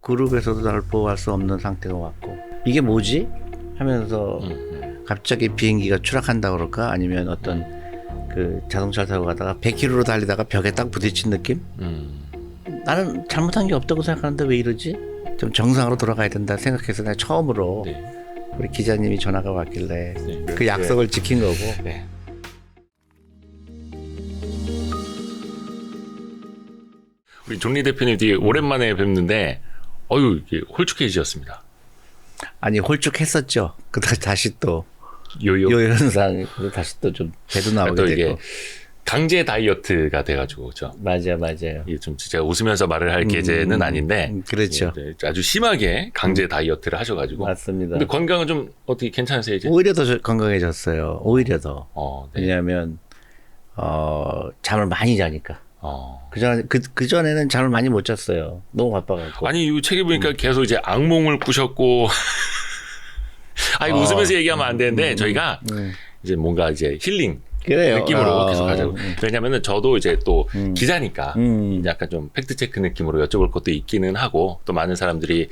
그룹에서도 나를 보호할 수 없는 상태가 왔고 이게 뭐지? 하면서 갑자기 비행기가 추락한다 그럴까? 아니면 어떤 그 자동차 타고 가다가 100km로 달리다가 벽에 딱 부딪힌 느낌? 나는 잘못한 게 없다고 생각하는데 왜 이러지? 좀 정상으로 돌아가야 된다 생각해서 내가 처음으로 네. 우리 기자님이 전화가 왔길래 네. 그 약속을 지킨 거고. 네. 우리 존리 대표님 되게 오랜만에 뵙는데 이게 홀쭉해지셨습니다. 아니 홀쭉했었죠. 그다가 다시 또 요요. 요현상 다시 또 좀 배도 나오게 또 되고. 이게 강제 다이어트가 돼가지고 그렇죠. 맞아요. 이게 좀 제가 웃으면서 말을 할 계제는 아닌데 그렇죠. 아주 심하게 강제 다이어트를 하셔가지고. 맞습니다. 근데 건강은 좀 어떻게 괜찮으세요 이제? 오히려 더 건강해졌어요. 오히려 더. 네. 왜냐하면 잠을 많이 자니까. 그 전에는 잠을 많이 못 잤어요. 너무 바빠갖고. 아니 이 책에 보니까 계속 이제 악몽을 꾸셨고. 이거 웃으면서 얘기하면 안 되는데 저희가 이제 뭔가 이제 힐링. 그래요. 느낌으로 계속 하자고. 왜냐면은 저도 이제 또 기자니까 약간 좀 팩트체크 느낌으로 여쭤볼 것도 있기는 하고 또 많은 사람들이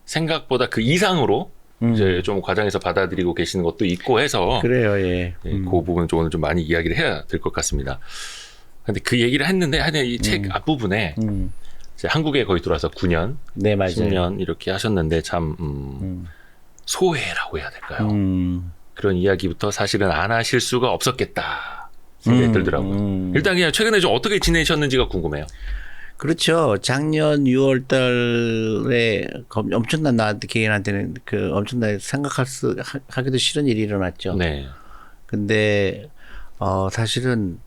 생각보다 그 이상으로 이제 좀 과장해서 받아들이고 계시는 것도 있고 해서 그래요, 예. 그 부분은 좀 오늘 좀 많이 이야기를 해야 될 것 같습니다. 근데 그 얘기를 했는데 하여튼 이 책 앞부분에 이제 한국에 거의 들어와서 9년, 네, 맞아요. 10년 이렇게 하셨는데 참 소외라고 해야 될까요? 그런 이야기부터 사실은 안 하실 수가 없었겠다 생각이 들더라고요. 일단 그냥 최근에 좀 어떻게 지내셨는지가 궁금해요. 그렇죠. 작년 6월 달에 엄청난 나한테 개인한테는 그 엄청나게 하기도 싫은 일이 일어났죠. 네. 근데 사실은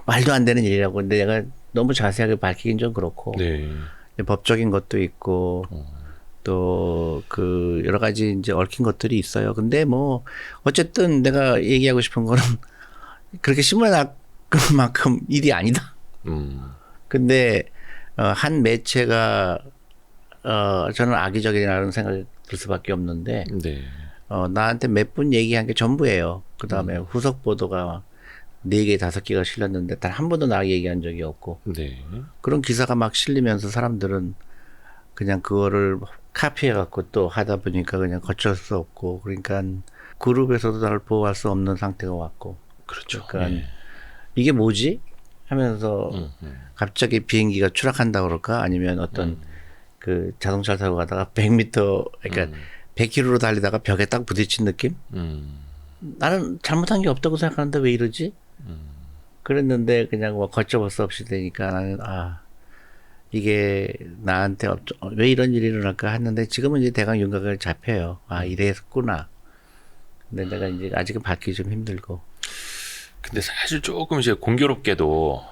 말도 안 되는 일이라고. 근데 내가 너무 자세하게 밝히긴 좀 그렇고. 네. 법적인 것도 있고 또 그 여러 가지 이제 얽힌 것들이 있어요. 근데 뭐 어쨌든 내가 얘기하고 싶은 거는 그렇게 신문에 날 만큼 일이 아니다. 근데 한 매체가 저는 악의적이라는 생각이 들 수밖에 없는데 네. 나한테 몇 분 얘기한 게 전부예요. 그다음에 후속 보도가 4개, 5개가 실렸는데 단 한 번도 나에게 얘기한 적이 없고. 네. 그런 기사가 막 실리면서 사람들은 그냥 그거를 카피해갖고 또 하다 보니까 그냥 거칠 수 없고, 그러니까 그룹에서도 나를 보호할 수 없는 상태가 왔고. 그렇죠. 그러니까 네. 이게 뭐지? 하면서 갑자기 비행기가 추락한다 그럴까? 아니면 어떤 그 자동차 타고 가다가 100m, 그러니까 100km로 달리다가 벽에 딱 부딪힌 느낌? 나는 잘못한 게 없다고 생각하는데 왜 이러지? 그랬는데 그냥 뭐 걷잡을 수 없이 되니까 나는 이게 나한테 왜 이런 일이 일어날까 했는데 지금은 이제 대강 윤곽을 잡혀요. 이랬구나. 근데 내가 이제 아직은 밝기 좀 힘들고. 근데 사실 조금 이제 공교롭게도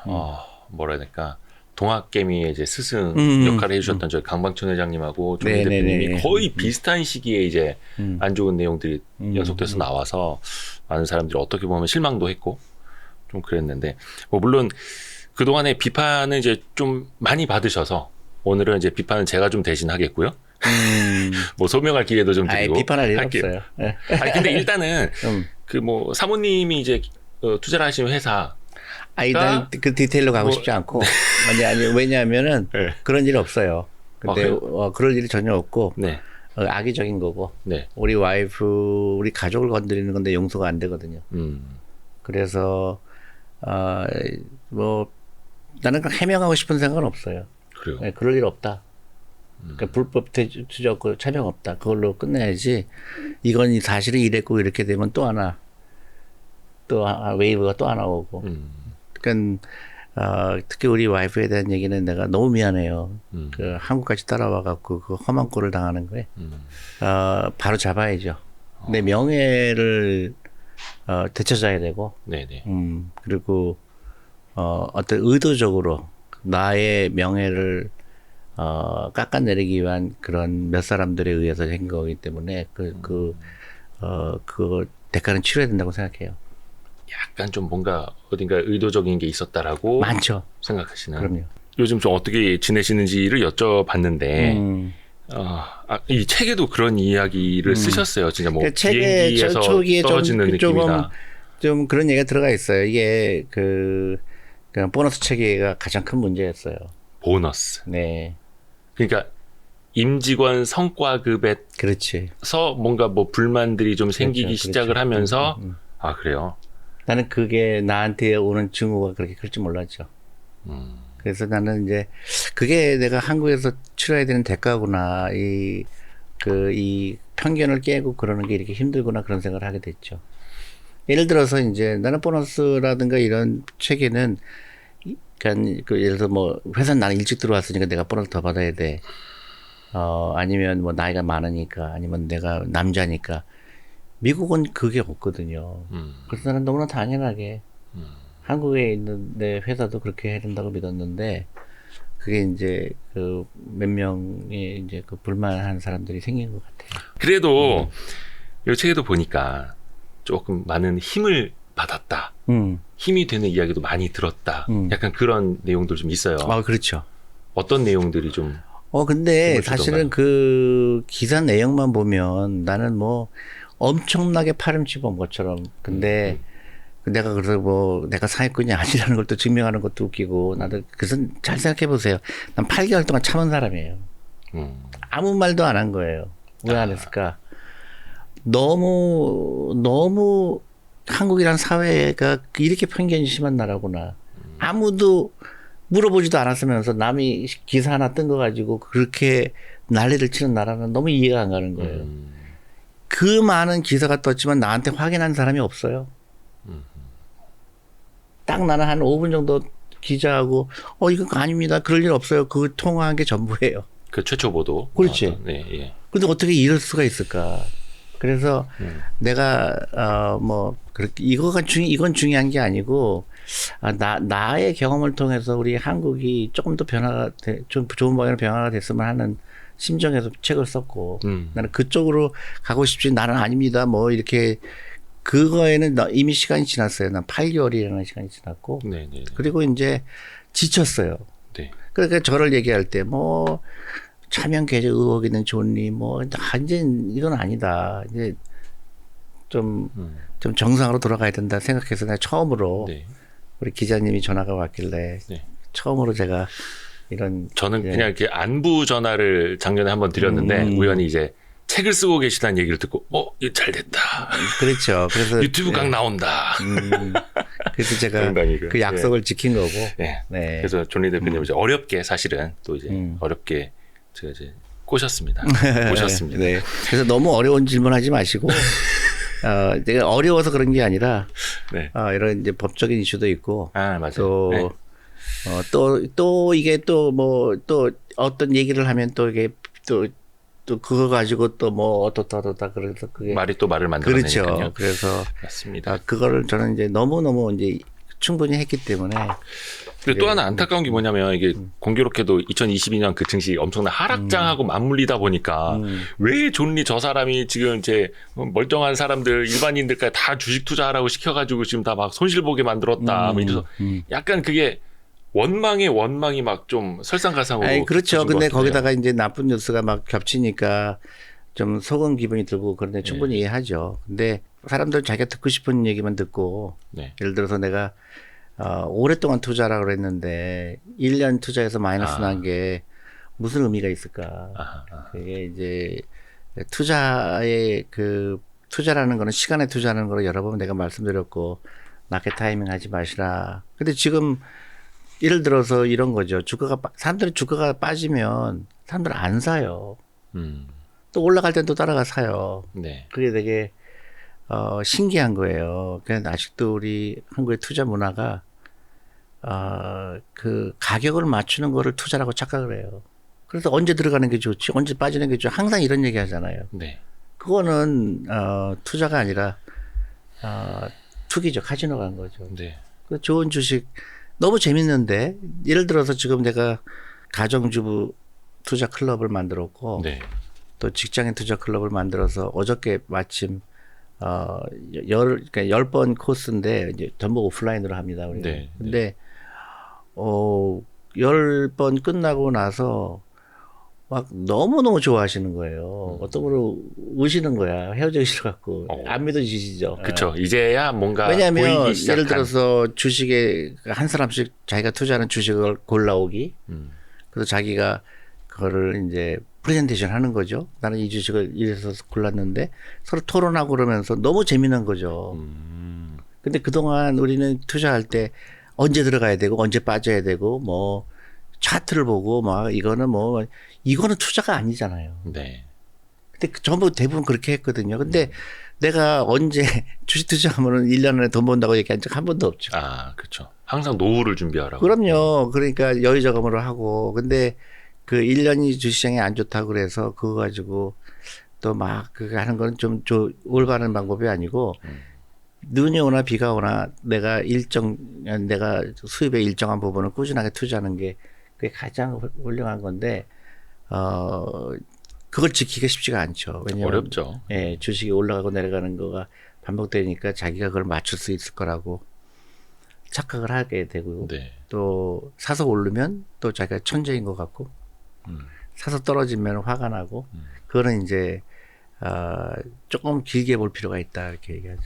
뭐라 해야 될까, 동학개미의 이제 스승 역할을 해주셨던 저희 강방춘 회장님하고 존리 대표님이 거의 비슷한 시기에 이제 안 좋은 내용들이 연속돼서 나와서 많은 사람들이 어떻게 보면 실망도 했고 좀 그랬는데, 뭐 물론 그동안의 비판은 이제 좀 많이 받으셔서 오늘은 이제 비판은 제가 좀 대신하겠고요. 뭐 소명할 기회도 좀 드리고 비판할 일 할게요. 없어요. 근데 일단은 그 뭐 사모님이 이제 투자를 하시는 회사. 난 그 디테일로 가고 싶지 않고. 아니, 왜냐하면은 네. 그런 일 없어요. 근데 그럴 일이 전혀 없고. 네. 악의적인 거고. 네. 우리 와이프, 우리 가족을 건드리는 건데 용서가 안 되거든요. 그래서, 뭐, 나는 해명하고 싶은 생각은 없어요. 그래요. 네, 그럴 일 없다. 그러니까 불법 투자 촬영 없다. 그걸로 끝내야지. 이건 사실은 이랬고 이렇게 되면 또 하나, 웨이브가 또 하나 오고. 그러니까 특히 우리 와이프에 대한 얘기는 내가 너무 미안해요. 그 한국까지 따라와갖고 그 험한 꼴을 당하는 거에 바로 잡아야죠. 내 명예를 되찾아야 되고. 네네. 그리고 어떤 의도적으로 나의 명예를 깎아내리기 위한 그런 몇 사람들에 의해서 생긴 거기 때문에 그 대가는 치러야 된다고 생각해요. 약간 좀 뭔가 어딘가 의도적인 게 있었다라고 많죠. 생각하시는. 그럼요. 요즘 좀 어떻게 지내시는지를 여쭤봤는데 이 책에도 그런 이야기를 쓰셨어요. 진짜 뭐 비행기에서 초기에 떨어지는 느낌이다. 좀 그런 얘기가 들어가 있어요. 이게 그냥 보너스 체계가 가장 큰 문제였어요. 보너스. 네. 그러니까 임직원 성과급에서 그렇지. 뭔가 뭐 불만들이 좀 생기기 그렇죠, 시작을 그렇죠. 하면서 아 그래요. 나는 그게 나한테 오는 증오가 그렇게 클 줄 몰랐죠. 그래서 나는 이제 그게 내가 한국에서 치러야 되는 대가구나. 이 편견을 깨고 그러는 게 이렇게 힘들구나 그런 생각을 하게 됐죠. 예를 들어서 이제 나는 보너스라든가 이런 체계는 그러니까 그 예를 들어 뭐 회사 나는 일찍 들어왔으니까 내가 보너스 더 받아야 돼. 아니면 뭐 나이가 많으니까 아니면 내가 남자니까 미국은 그게 없거든요. 그래서 나는 너무나 당연하게 한국에 있는 내 회사도 그렇게 해야 된다고 믿었는데 그게 이제 그 몇 명의 이제 그 불만한 사람들이 생긴 것 같아요. 그래도 이 책에도 보니까 조금 많은 힘을 받았다. 힘이 되는 이야기도 많이 들었다. 약간 그런 내용들 좀 있어요. 그렇죠. 어떤 내용들이 좀 근데 힘을 사실은 주던가요? 그 기사 내용만 보면 나는 뭐 엄청나게 파렴치본 것처럼 근데 내가 그래서 뭐 내가 사회꾼이 아니라는 걸 또 증명하는 것도 웃기고 나도 그래서 잘 생각해 보세요. 난 8개월 동안 참은 사람이에요. 아무 말도 안 한 거예요. 왜 안 했을까? 너무 한국이란 사회가 이렇게 편견이 심한 나라구나. 아무도 물어보지도 않았으면서 남이 기사 하나 뜬 거 가지고 그렇게 난리를 치는 나라는 너무 이해가 안 가는 거예요. 그 많은 기사가 떴지만 나한테 확인한 사람이 없어요. 딱 나는 한 5분 정도 기자하고 이거 아닙니다. 그럴 일 없어요. 그 통화한 게 전부예요. 그 최초 보도. 그렇지. 네, 예. 근데 어떻게 이럴 수가 있을까? 그래서 내가 뭐 그렇게 이건 중요한 게 아니고 나의 경험을 통해서 우리 한국이 조금 더 좀 좋은 방향으로 변화가 됐으면 하는 심정에서 책을 썼고 나는 그쪽으로 가고 싶지 나는 아닙니다. 뭐 이렇게 그거에는 이미 시간이 지났어요. 난 8개월이라는 시간이 지났고 네, 네. 그리고 이제 지쳤어요. 네. 그러니까 저를 얘기할 때 뭐 차명 계좌 의혹 있는 존리 뭐 완전 이건 아니다. 이제 좀 정상으로 돌아가야 된다 생각해서 내가 처음으로 네. 우리 기자님이 전화가 왔길래 네. 처음으로 제가 이런 저는 그냥 이렇게 안부 전화를 작년에 한번 드렸는데 우연히 이제 책을 쓰고 계시다는 얘기를 듣고 이거 잘 됐다. 그렇죠. 그래서 유튜브 강 나온다. 그래서 제가 농담이고요. 그 약속을 지킨 거고. 네. 네. 그래서 존리 대표님 이제 어렵게 사실은 또 이제 어렵게 제가 이제 꼬셨습니다. 모셨습니다. 네. 그래서 너무 어려운 질문하지 마시고 내가 어려워서 그런 게 아니라 네. 이런 이제 법적인 이슈도 있고 맞아요. 또 네. 또 이게 또 뭐 또 어떤 얘기를 하면 또 이게 또 그거 가지고 또 뭐 어떻다 그래서 그게 말이 또 말을 만들어내니까요. 그렇죠. 그래서 맞습니다. 그거를 저는 이제 너무 이제 충분히 했기 때문에. 근데 또 하나 안타까운 게 뭐냐면 이게 공교롭게도 2022년 그 증시 엄청난 하락장하고 맞물리다 보니까 왜 존리 저 사람이 지금 이제 멀쩡한 사람들 일반인들까지 다 주식 투자하라고 시켜가지고 지금 다 막 손실 보게 만들었다. 뭐 이래서 약간 그게 원망이 막 좀 설상가상으로. 그렇죠. 근데 거기다가 이제 나쁜 뉴스가 막 겹치니까 좀 속은 기분이 들고 그런데 충분히 이해하죠. 근데 사람들 자기가 듣고 싶은 얘기만 듣고 네. 예를 들어서 내가 오랫동안 투자라고 그랬는데 1년 투자해서 마이너스 난 게 무슨 의미가 있을까? 그게 이제 투자라는 거는 시간에 투자하는 거로 여러 번 내가 말씀드렸고 낮게 타이밍 하지 마시라. 근데 지금 예를 들어서 이런 거죠. 사람들이 주가가 빠지면 사람들 안 사요. 또 올라갈 땐 또 따라가 사요. 네. 그게 되게 신기한 거예요. 그냥 아직도 우리 한국의 투자 문화가 그 가격을 맞추는 거를 투자라고 착각을 해요. 그래서 언제 들어가는 게 좋지, 언제 빠지는 게 좋지, 항상 이런 얘기 하잖아요. 네. 그거는 투자가 아니라 투기죠. 카지노 간 거죠. 네. 그 좋은 주식 너무 재밌는데 예를 들어서 지금 내가 가정주부 투자 클럽을 만들었고 네. 또 직장인 투자 클럽을 만들어서 어저께 마침 그러니까 10번 코스인데 이제 전부 오프라인으로 합니다. 우리가. 네. 근데 10번 끝나고 나서 막 너무너무 좋아하시는 거예요. 어떤 분은 우시는 거야. 헤어지기 싫어갖고. 안 믿어지시죠. 그렇죠. 이제야 뭔가 왜냐하면 보이기 시작한. 예를 들어서 주식에 한 사람씩 자기가 투자하는 주식을 골라오기. 그래서 자기가 그거를 이제 프레젠테이션 하는 거죠. 나는 이 주식을 이래서 골랐는데 서로 토론하고 그러면서 너무 재미난 거죠. 근데 그동안 우리는 투자할 때 언제 들어가야 되고 언제 빠져야 되고 뭐 차트를 보고 막 이거는 투자가 아니잖아요. 네. 근데 전부 대부분 그렇게 했거든요. 근데 내가 언제 주식 투자하면은 1년 안에 돈 번다고 얘기한 적 한 번도 없죠. 아, 그렇죠. 항상 노후를 준비하라고. 그럼요. 그러니까 여유자금으로 하고. 근데 그 1년이 주시장이 안 좋다고 그래서 그거 가지고 또 막 그거 하는 건 좀 올바른 방법이 아니고 눈이 오나 비가 오나 내가 수입의 일정한 부분을 꾸준하게 투자하는 게 그게 가장 훌륭한 건데, 그걸 지키기가 쉽지가 않죠. 왜냐면 어렵죠. 예, 주식이 올라가고 내려가는 거가 반복되니까 자기가 그걸 맞출 수 있을 거라고 착각을 하게 되고 네. 또 사서 오르면 또 자기가 천재인 것 같고 사서 떨어지면 화가 나고 그거는 이제 조금 길게 볼 필요가 있다 이렇게 얘기하죠.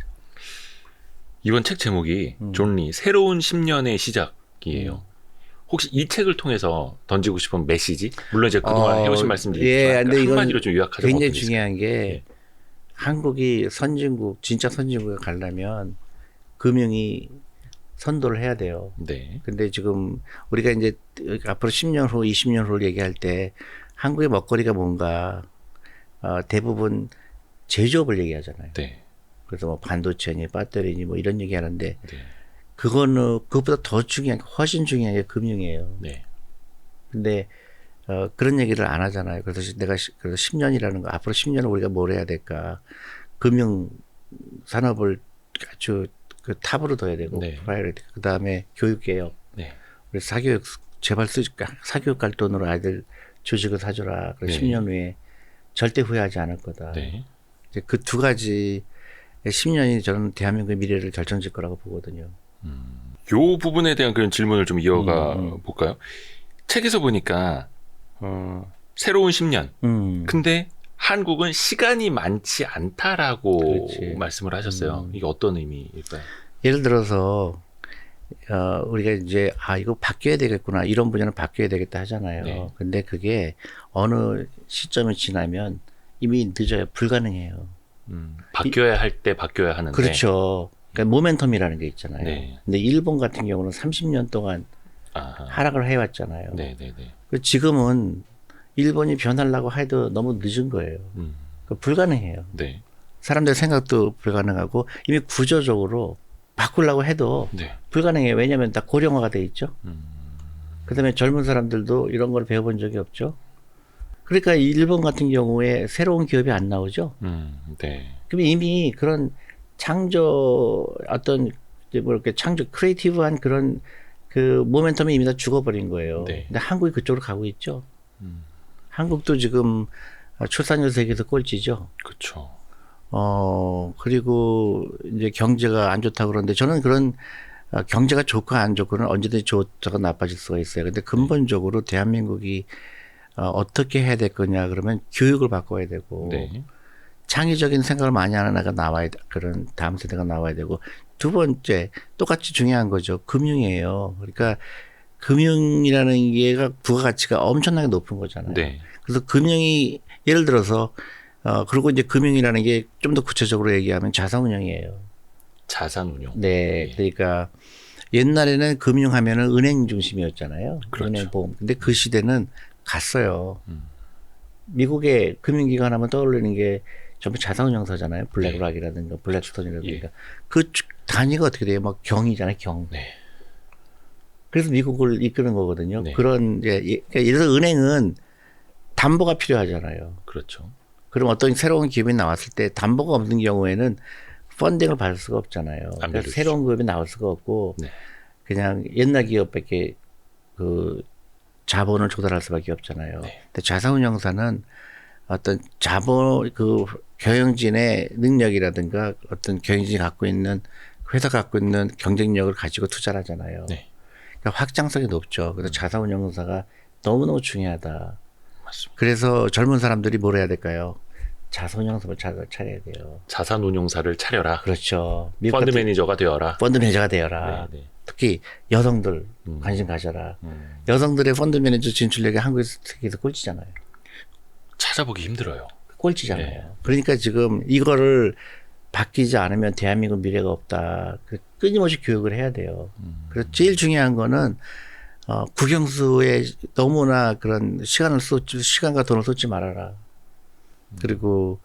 이번 책 제목이 존 리 새로운 10년의 시작이에요. 혹시 이 책을 통해서 던지고 싶은 메시지? 물론 이제 그동안 해오신 말씀드리지만 근데 이건 한마디로 좀 요약하자면 굉장히 어떻게 중요한 게 네. 한국이 진짜 선진국에 가려면 금융이 선도를 해야 돼요. 네. 근데 지금 우리가 이제 앞으로 10년 후, 20년 후를 얘기할 때 한국의 먹거리가 뭔가 대부분 제조업을 얘기하잖아요. 네. 그래서 뭐 반도체니 배터리니 뭐 이런 얘기하는데 네. 그것보다 더 중요한 훨씬 중요한 게 금융이에요. 네. 근데 그런 얘기를 안 하잖아요. 그래서 그래서 10년이라는 거 앞으로 10년을 우리가 뭘 해야 될까? 금융 산업을 아주 그 탑으로 둬야 되고 네. 프라이어리티. 그다음에 교육 개혁. 네. 우리 제발 사교육 갈 돈으로 아이들 주식을 사줘라. 그래서 네. 10년 후에 절대 후회하지 않을 거다. 네. 이제 그 두 가지 10년이 저는 대한민국의 미래를 결정질 거라고 보거든요. 요 부분에 대한 그런 질문을 좀 이어가 볼까요? 책에서 보니까 새로운 10년. 근데 한국은 시간이 많지 않다라고 그렇지. 말씀을 하셨어요. 이게 어떤 의미일까요? 예를 들어서 우리가 이제 이거 바뀌어야 되겠구나 이런 분야는 바뀌어야 되겠다 하잖아요. 네. 근데 그게 어느 시점이 지나면 이미 늦어요. 불가능해요. 바뀌어야 할 때 바뀌어야 하는데. 그렇죠. 그러니까 모멘텀이라는 게 있잖아요. 네. 근데 일본 같은 경우는 30년 동안 아하. 하락을 해왔잖아요. 네, 네, 네. 지금은 일본이 변하려고 해도 너무 늦은 거예요. 불가능해요. 네. 사람들 생각도 불가능하고 이미 구조적으로 바꾸려고 해도 네. 불가능해요. 왜냐하면 다 고령화가 돼 있죠. 그다음에 젊은 사람들도 이런 걸 배워본 적이 없죠. 그러니까 일본 같은 경우에 새로운 기업이 안 나오죠. 네. 그럼 이미 그런 창조 크리에이티브한 그런 그 모멘텀이 이미 다 죽어버린 거예요. 네. 근데 한국이 그쪽으로 가고 있죠. 한국도 지금 출산율 세계에서 꼴찌죠. 그렇죠. 그리고 이제 경제가 안 좋다고 그러는데 저는 그런 경제가 좋고 안 좋고는 언제든지 좋다가 나빠질 수가 있어요. 근데 근본적으로 대한민국이 어떻게 해야 될 거냐 그러면 교육을 바꿔야 되고 네. 창의적인 생각을 많이 하는 애가 나와야 그런 다음 세대가 나와야 되고 두 번째 똑같이 중요한 거죠. 금융이에요. 그러니까 금융이라는 게가 부가가치가 엄청나게 높은 거잖아요. 네. 그래서 금융이 예를 들어서 그리고 이제 금융이라는 게 좀 더 구체적으로 얘기하면 자산운용이에요. 자산운용. 네, 그러니까 옛날에는 금융하면은 은행 중심이었잖아요. 그렇죠. 은행 보험. 근데 그 시대는 갔어요. 미국의 금융기관 하면 떠올리는 게 전부 자산운용사잖아요. 블랙락이라든가 블랙스톤이라든가. 예. 그 단위가 어떻게 돼요? 막 경이잖아요, 경. 네. 그래서 미국을 이끄는 거거든요. 네. 그런 그러니까 예를 들어 은행은 담보가 필요하잖아요. 그렇죠. 그럼 어떤 새로운 기업이 나왔을 때 담보가 없는 경우에는 펀딩을 받을 수가 없잖아요. 그러니까 새로운 기업이 나올 수가 없고 네. 그냥 옛날 기업밖에 그 자본을 조달할 수밖에 없잖아요. 네. 근데 자산운용사는 어떤 자본 그 경영진의 능력이라든가 어떤 경영진이 갖고 있는 회사 갖고 있는 경쟁력을 가지고 투자를 하잖아요. 네. 그러니까 확장성이 높죠. 그래서 자산운용사가 너무너무 중요하다. 맞습니다. 그래서 젊은 사람들이 뭘 해야 될까요? 자산운용사를 차려야 돼요. 자산운용사를 차려라. 그렇죠. 펀드 매니저가 되어라. 펀드 매니저가 되어라. 네, 네. 특히 여성들 관심 가져라. 여성들의 펀드 매니저 진출력이 한국 세계에서 꼴찌잖아요. 찾아보기 힘들어요. 꼴찌잖아요. 네. 그러니까 지금 이거를 바뀌지 않으면 대한민국 미래가 없다. 끊임없이 교육을 해야 돼요. 그래서 제일 중요한 거는 국영수에 너무나 그런 시간과 돈을 쏟지 말아라. 그리고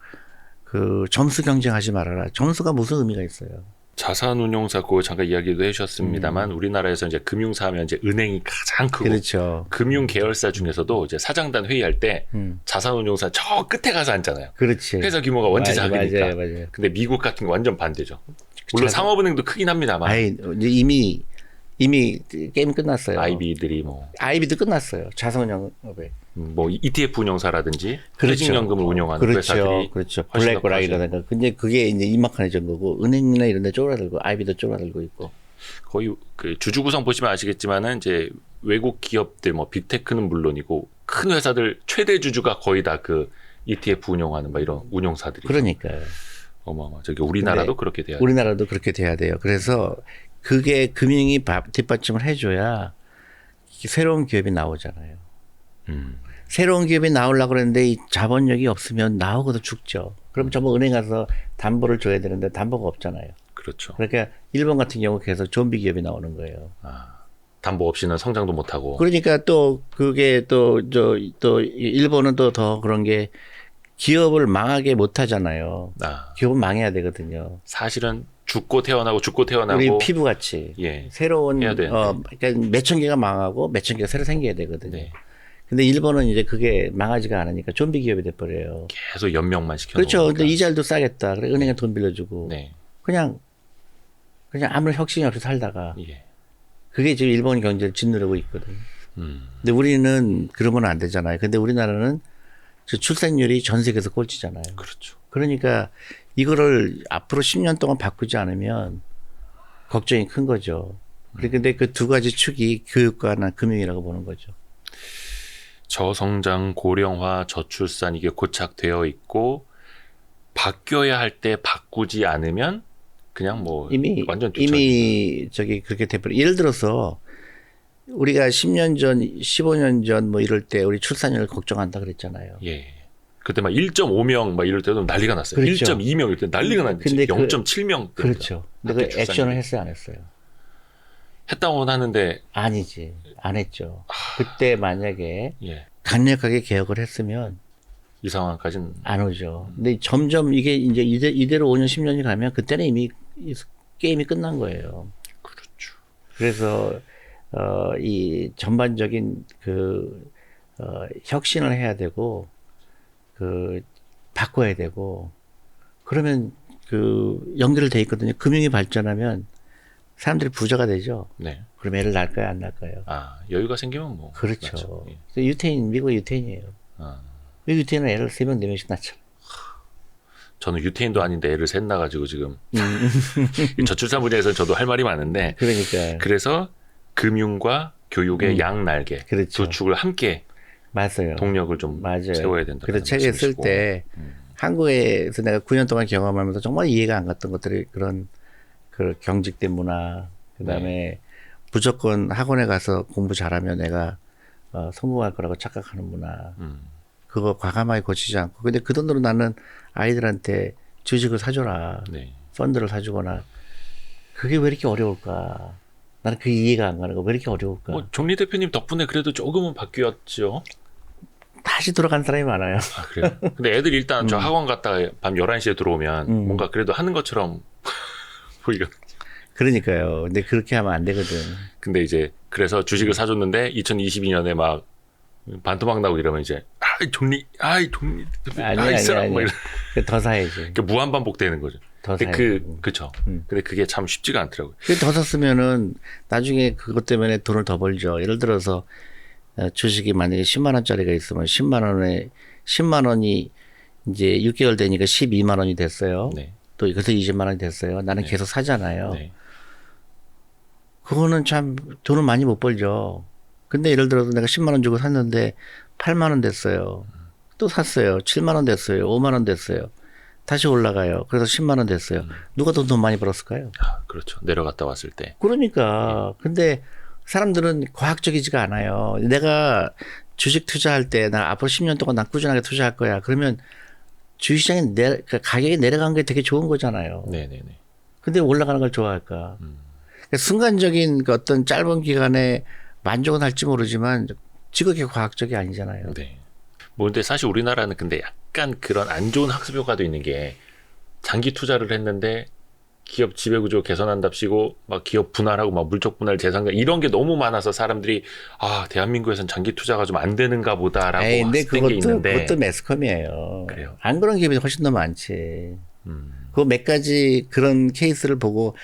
그 점수 경쟁하지 말아라. 점수가 무슨 의미가 있어요? 자산운용사 그거 잠깐 이야기도 해주셨습니다만 우리나라에서 이제 금융사 하면 이제 은행이 가장 크고 그렇죠. 금융 계열사 중에서도 이제 사장단 회의할 때 자산운용사 저 끝에 가서 앉잖아요. 그렇지. 회사 규모가 원체 맞아, 작으니까. 맞아요. 근데 미국 같은 거 완전 반대죠. 물론 상업은행도 크긴 합니다만 아이, 이제 이미 게임 끝났어요. IB들이 뭐 아이비도 끝났어요. 자산운용업에. 뭐 ETF 운용사라든지 그렇죠. 퇴직연금을 운용하는 회사들이 그렇죠. 훨씬 더 블랙락이라든가. 근데 그게 이제 이마카네전 거고 은행이나 이런 데 쪼그라들고 아이비도 쪼그라들고 있고. 거의 그 주주 구성 보시면 아시겠지만은 이제 외국 기업들 뭐 빅테크는 물론이고 큰 회사들 최대 주주가 거의 다 그 ETF 운용하는 막 이런 운용사들이. 그러니까요. 어마어마. 저기 우리나라도 그렇게 돼야 돼요. 우리나라도 그렇게 돼야 돼요. 그래서 그게 금융이 뒷받침을 해줘야 새로운 기업이 나오잖아요. 새로운 기업이 나오려고 그러는데 이 자본력이 없으면 나오고도 죽죠. 그럼 전부 은행 가서 담보를 줘야 되는데 담보가 없잖아요. 그렇죠. 그러니까 일본 같은 경우 계속 좀비 기업이 나오는 거예요. 담보 없이는 성장도 못하고. 그러니까 또 그게 또 일본은 또 더 그런 게 기업을 망하게 못 하잖아요. 기업은 망해야 되거든요. 사실은 죽고 태어나고 우리 피부같이 예. 새로운 해야 되는데. 그러니까 몇천 개가 망하고 몇천 개가 새로 생겨야 되거든요. 네. 근데 일본은 이제 그게 망하지가 않으니까 좀비 기업이 돼버려요. 계속 연명만 시켜. 그렇죠. 근데 이자율도 싸겠다. 그래 은행에 돈 빌려주고 네. 그냥 아무런 혁신이 없이 살다가 예. 그게 지금 일본 경제를 짓누르고 있거든요. 근데 우리는 그러면 안 되잖아요. 근데 우리나라는 출생률이 전 세계에서 꼴찌잖아요. 그렇죠. 그러니까 이거를 앞으로 10년 동안 바꾸지 않으면 걱정이 큰 거죠. 근데 그 두 가지 축이 교육과 금융이라고 보는 거죠. 저성장, 고령화, 저출산 이게 고착되어 있고 바뀌어야 할 때 바꾸지 않으면 그냥 뭐 완전 이미 저기 그렇게 돼버려. 예를 들어서 우리가 10년 전, 15년 전 뭐 이럴 때 우리 출산율 걱정한다 그랬잖아요. 예. 그때 막 1.5명 막 이럴 때도 난리가 났어요. 그렇죠. 1.2명 이럴 때 난리가 났는데 0.7명. 그렇죠. 근데 그 액션을 했어요, 안 했어요? 했다고는 하는데 아니지, 안 했죠. 그때 만약에 예. 강력하게 개혁을 했으면 이 상황까지는 안 오죠. 근데 점점 이게 이제 이대로 5년, 10년이 가면 그때는 이미 게임이 끝난 거예요. 그렇죠. 그래서 이 전반적인 혁신을 해야 되고 바꿔야 되고 그러면 연결을 돼 있거든요. 금융이 발전하면 사람들이 부자가 되죠. 네. 그럼 애를 낳을까요, 안 낳을까요? 여유가 생기면 뭐. 그렇죠. 예. 미국 유태인이에요. 미국 유태인은 애를 3명, 4명씩 낳잖아요. 저는 유태인도 아닌데 애를 셋 낳아가지고 지금 저출산 분야에서는 저도 할 말이 많은데. 그러니까. 그래서 금융과 교육의 양날개 그렇죠. 두 축을 함께 맞아요. 동력을 좀 세워야 된다. 그래서 책에 쓸 때 한국에서 내가 9년 동안 경험하면서 정말 이해가 안 갔던 것들이 그런 그 경직된 문화, 그다음에 무조건 학원에 가서 공부 잘하면 내가 성공할 거라고 착각하는 문화. 그거 과감하게 고치지 않고. 근데 그 돈으로 나는 아이들한테 주식을 사줘라. 네. 펀드를 사주거나. 그게 왜 이렇게 어려울까? 나는 그게 이해가 안 가는 거. 왜 이렇게 어려울까? 뭐 정리 대표님 덕분에 그래도 조금은 바뀌었죠. 다시 돌아간 사람이 많아요. 그래요? 근데 애들 일단 저 학원 갔다가 밤 11시에 들어오면 뭔가 그래도 하는 것처럼 보이가. 그러니까요. 근데 그렇게 하면 안 되거든. 근데 이제 그래서 주식을 사줬는데 2022년에 막 반토막 나고 이러면 이제 종리 아니야. 더 사야지. 그러니까 무한 반복되는 거죠. 더 사야지. 그쵸. 근데 그게 참 쉽지가 않더라고요. 더 샀으면은 나중에 그것 때문에 돈을 더 벌죠. 예를 들어서 주식이 만약에 10만 원짜리가 있으면 10만 원이 이제 6개월 되니까 12만 원이 됐어요. 네. 또 그래서 20만 원이 됐어요. 나는 계속 사잖아요. 네. 그거는 참 돈을 많이 못 벌죠. 근데 예를 들어서 내가 10만 원 주고 샀는데 8만 원 됐어요. 또 샀어요. 7만 원 됐어요. 5만 원 됐어요. 다시 올라가요. 그래서 10만 원 됐어요. 누가 더 돈 많이 벌었을까요? 그렇죠. 내려갔다 왔을 때. 그러니까. 근데 사람들은 과학적이지가 않아요. 내가 주식 투자할 때 나 앞으로 10년 동안 난 꾸준하게 투자할 거야. 그러면 주식시장에 그러니까 가격이 내려간 게 되게 좋은 거잖아요. 네네네. 근데 올라가는 걸 좋아할까? 그러니까 순간적인 그 어떤 짧은 기간에 만족은 할지 모르지만 지극히 과학적이 아니잖아요. 네. 뭐 근데 사실 우리나라는 근데 약간 그런 안 좋은 학습 효과도 있는 게 장기 투자를 했는데 기업 지배구조 개선한답시고 막 기업 분할하고 막 물적 분할 재산 이런 게 너무 많아서 사람들이 대한민국에선 장기 투자가 좀 안 되는가 보다라고 근데 했던 게 있는데 그것도 매스컴이에요. 그래요? 안 그런 기업이 훨씬 더 많지. 그 몇 가지 그런 케이스를 보고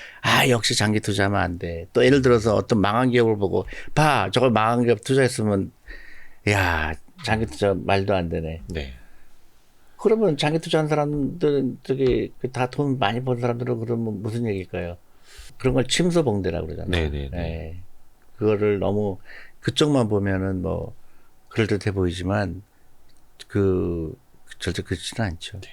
역시 장기 투자하면 안 돼. 또 예를 들어서 어떤 망한 기업을 보고 저걸 망한 기업 투자했으면 야 장기 투자 말도 안 되네. 네. 그러면 장기 투자한 사람들은 다 돈 많이 번 사람들은 그러면 무슨 얘기일까요? 그런 걸 침소봉대라고 그러잖아요. 네네네. 네. 그거를 너무 그쪽만 보면은 뭐 그럴듯해 보이지만 절대 그렇지는 않죠. 네.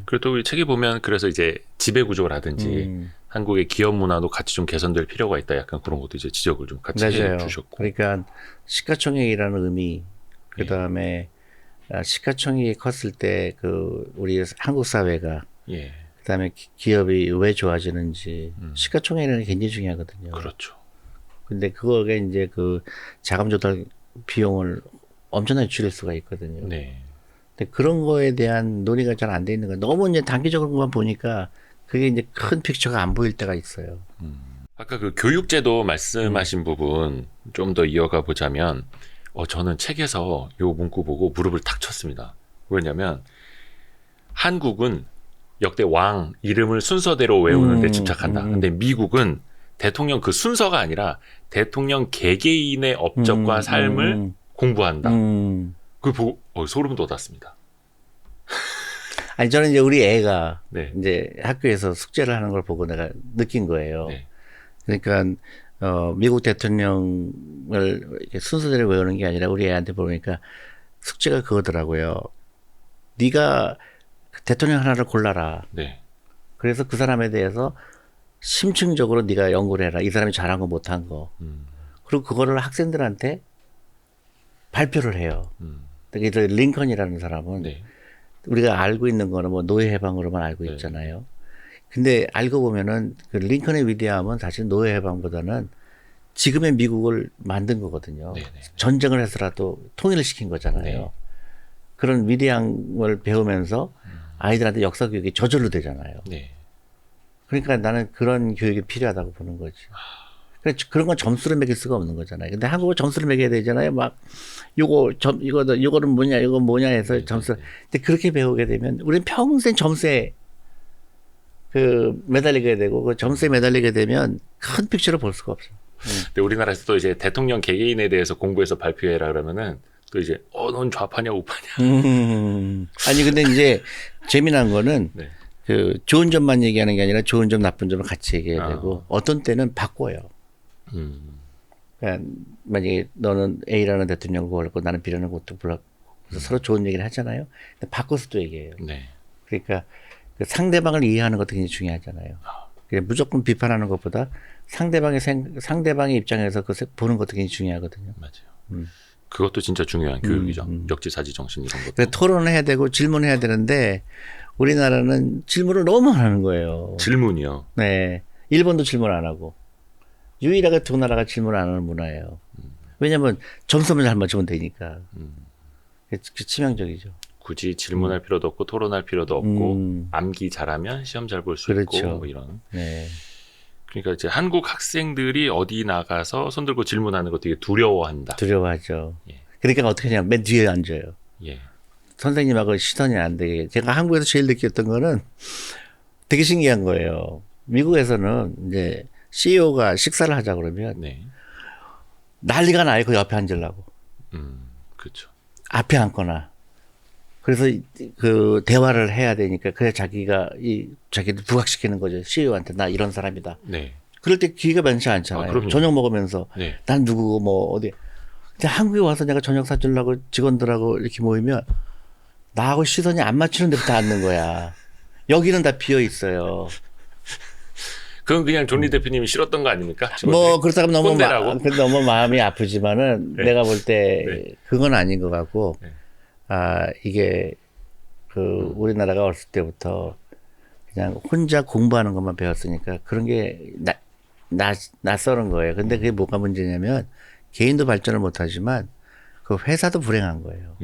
그리고 또 우리 책에 보면 그래서 이제 지배구조라든지 한국의 기업 문화도 같이 좀 개선될 필요가 있다. 약간 그런 것도 이제 지적을 좀 같이 해주셨고. 그러니까 시가총액이라는 의미, 그 다음에 시가총액이 컸을 때 우리 한국 사회가 예. 그 다음에 기업이 왜 좋아지는지 시가총액이라는 게 굉장히 중요하거든요. 그렇죠. 근데 그거가 이제 자금 조달 비용을 엄청나게 줄일 수가 있거든요. 네. 근데 그런 거에 대한 논의가 잘 안 돼 있는 거예요. 너무 이제 단기적으로만 보니까 그게 이제 큰 픽처가 안 보일 때가 있어요. 아까 그 교육제도 말씀하신 부분 좀 더 이어가 보자면, 저는 책에서 요 문구 보고 무릎을 탁 쳤습니다. 왜냐면 한국은 역대 왕 이름을 순서대로 외우는 데 집착한다. 근데 미국은 대통령 그 순서가 아니라 대통령 개개인의 업적과 삶을 공부한다. 그걸 보고 소름 돋았습니다. 아니 저는 이제 우리 애가 네. 이제 학교에서 숙제를 하는 걸 보고 내가 느낀 거예요. 네. 그러니까 미국 대통령을 이렇게 순서대로 외우는 게 아니라 우리 애한테 보니까 숙제가 그거더라고요. 네가 대통령 하나를 골라라. 네. 그래서 그 사람에 대해서 심층적으로 네가 연구를 해라. 이 사람이 잘한 거 못한 거. 그리고 그거를 학생들한테 발표를 해요. 그래서 링컨이라는 사람은 네. 우리가 알고 있는 거는 뭐 노예 해방으로만 알고 네. 있잖아요. 근데 알고 보면은 그 링컨의 위대함은 사실 노예 해방보다는 지금의 미국을 만든 거거든요. 네네. 전쟁을 해서라도 통일을 시킨 거잖아요. 네. 그런 위대함을 배우면서 아이들한테 역사 교육이 저절로 되잖아요. 네. 그러니까 나는 그런 교육이 필요하다고 보는 거지. 그런 건 점수를 매길 수가 없는 거잖아요. 근데 한국은 점수를 매겨야 되잖아요. 막 이거는 뭐냐, 이건 뭐냐 해서 점수. 근데 그렇게 배우게 되면 우리는 평생 점수에 매달리게 되고 그 점수에 매달리게 되면 큰 픽처를 볼 수가 없어요. 근데 우리나라에서 또 이제 대통령 개개인에 대해서 공부해서 발표해라 그러면은 또 이제 넌 좌파냐 우파냐. 아니 근데 이제 재미난 거는 네. 좋은 점만 얘기하는 게 아니라 좋은 점 나쁜 점을 같이 얘기해야 되고 어떤 때는 바꿔요. 그러니까 만약에 너는 A라는 대통령을 골랐고 나는 B라는 것도 골랐고 그래서 서로 좋은 얘기를 하잖아요. 근데 바꿔서 또 얘기해요. 네. 그러니까 그 상대방을 이해하는 것도 굉장히 중요하잖아요. 그냥 무조건 비판하는 것보다 상대방의 입장에서 보는 것도 굉장히 중요하거든요. 맞아요. 그것도 진짜 중요한 교육이죠. 역지사지 정신 이런 것도. 그래서 토론을 해야 되고 질문해야 되는데 우리나라는 질문을 너무 안 하는 거예요. 질문이요. 네. 일본도 질문 안 하고 유일하게 두 나라가 질문 안 하는 문화예요. 왜냐하면 점수만 잘 맞추면 되니까. 그게 치명적이죠. 굳이 질문할 필요도 없고 토론할 필요도 없고 암기 잘하면 시험 잘 볼 수 그렇죠. 있고 뭐 이런. 네. 그러니까 이제 한국 학생들이 어디 나가서 손 들고 질문하는 거 되게 두려워한다. 두려워하죠. 예. 그러니까 어떻게 하냐면 맨 뒤에 앉아요. 예. 선생님하고 시선이 안 되게. 제가 한국에서 제일 느꼈던 거는 되게 신기한 거예요. 미국에서는 이제 CEO가 식사를 하자 그러면 네. 난리가 나요. 그 옆에 앉으려고. 그렇죠. 앞에 앉거나. 그래서 대화를 해야 되니까 그래 자기를 부각시키는 거죠. CEO한테 나 이런 사람이다. 네. 그럴 때 기회가 많지 않잖아요. 그럼요. 저녁 먹으면서 네. 난 누구고 뭐 어디. 근데 한국에 와서 내가 저녁 사주려고 직원들하고 이렇게 모이면 나하고 시선이 안 맞추는 데부터 앉는 거야. 여기는 다 비어 있어요. 그건 그냥 존리 대표님이 싫었던 거 아닙니까? 뭐 그렇다고 너무 꼰대라고? 너무 마음이 아프지만은 네. 내가 볼 때 네. 그건 아닌 것 같고 네. 이게 그 우리나라가 어렸을 때부터 그냥 혼자 공부하는 것만 배웠으니까 그런 게 낯설은 거예요. 근데 그게 뭐가 문제냐면 개인도 발전을 못하지만 그 회사도 불행한 거예요.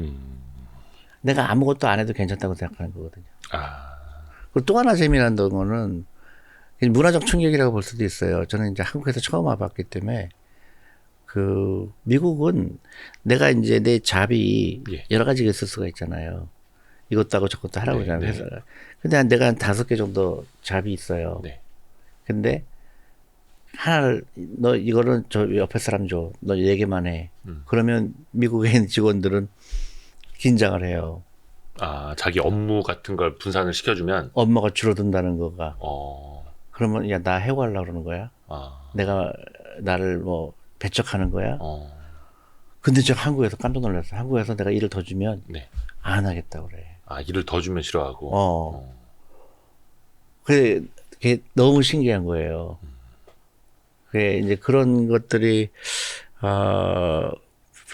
내가 아무것도 안 해도 괜찮다고 생각하는 거거든요. 그리고 또 하나 재미난 거는 문화적 충격이라고 볼 수도 있어요. 저는 이제 한국에서 처음 와봤기 때문에 그 미국은 내가 이제 내 잡이 예. 여러 가지가 있을 수가 있잖아요. 이것도 하고 저것도 하라고 네, 그러잖아요. 네. 회사가. 근데 내가 한 5개 정도 잡이 있어요. 네. 근데 하나를 너 이거는 저 옆에 사람 줘. 너 4개만 해. 그러면 미국에 있는 직원들은 긴장을 해요. 자기 업무 같은 걸 분산을 시켜주면 업무가 줄어든다는 거가. 어. 그러면 야 나 해고 하려고 그러는 거야. 내가 나를 뭐 배척하는 거야. 근데 저 한국에서 깜짝 놀랐어. 한국에서 내가 일을 더 주면 네. 안 하겠다 그래. 일을 더 주면 싫어하고. 그게 너무 신기한 거예요. 그게 이제 그런 것들이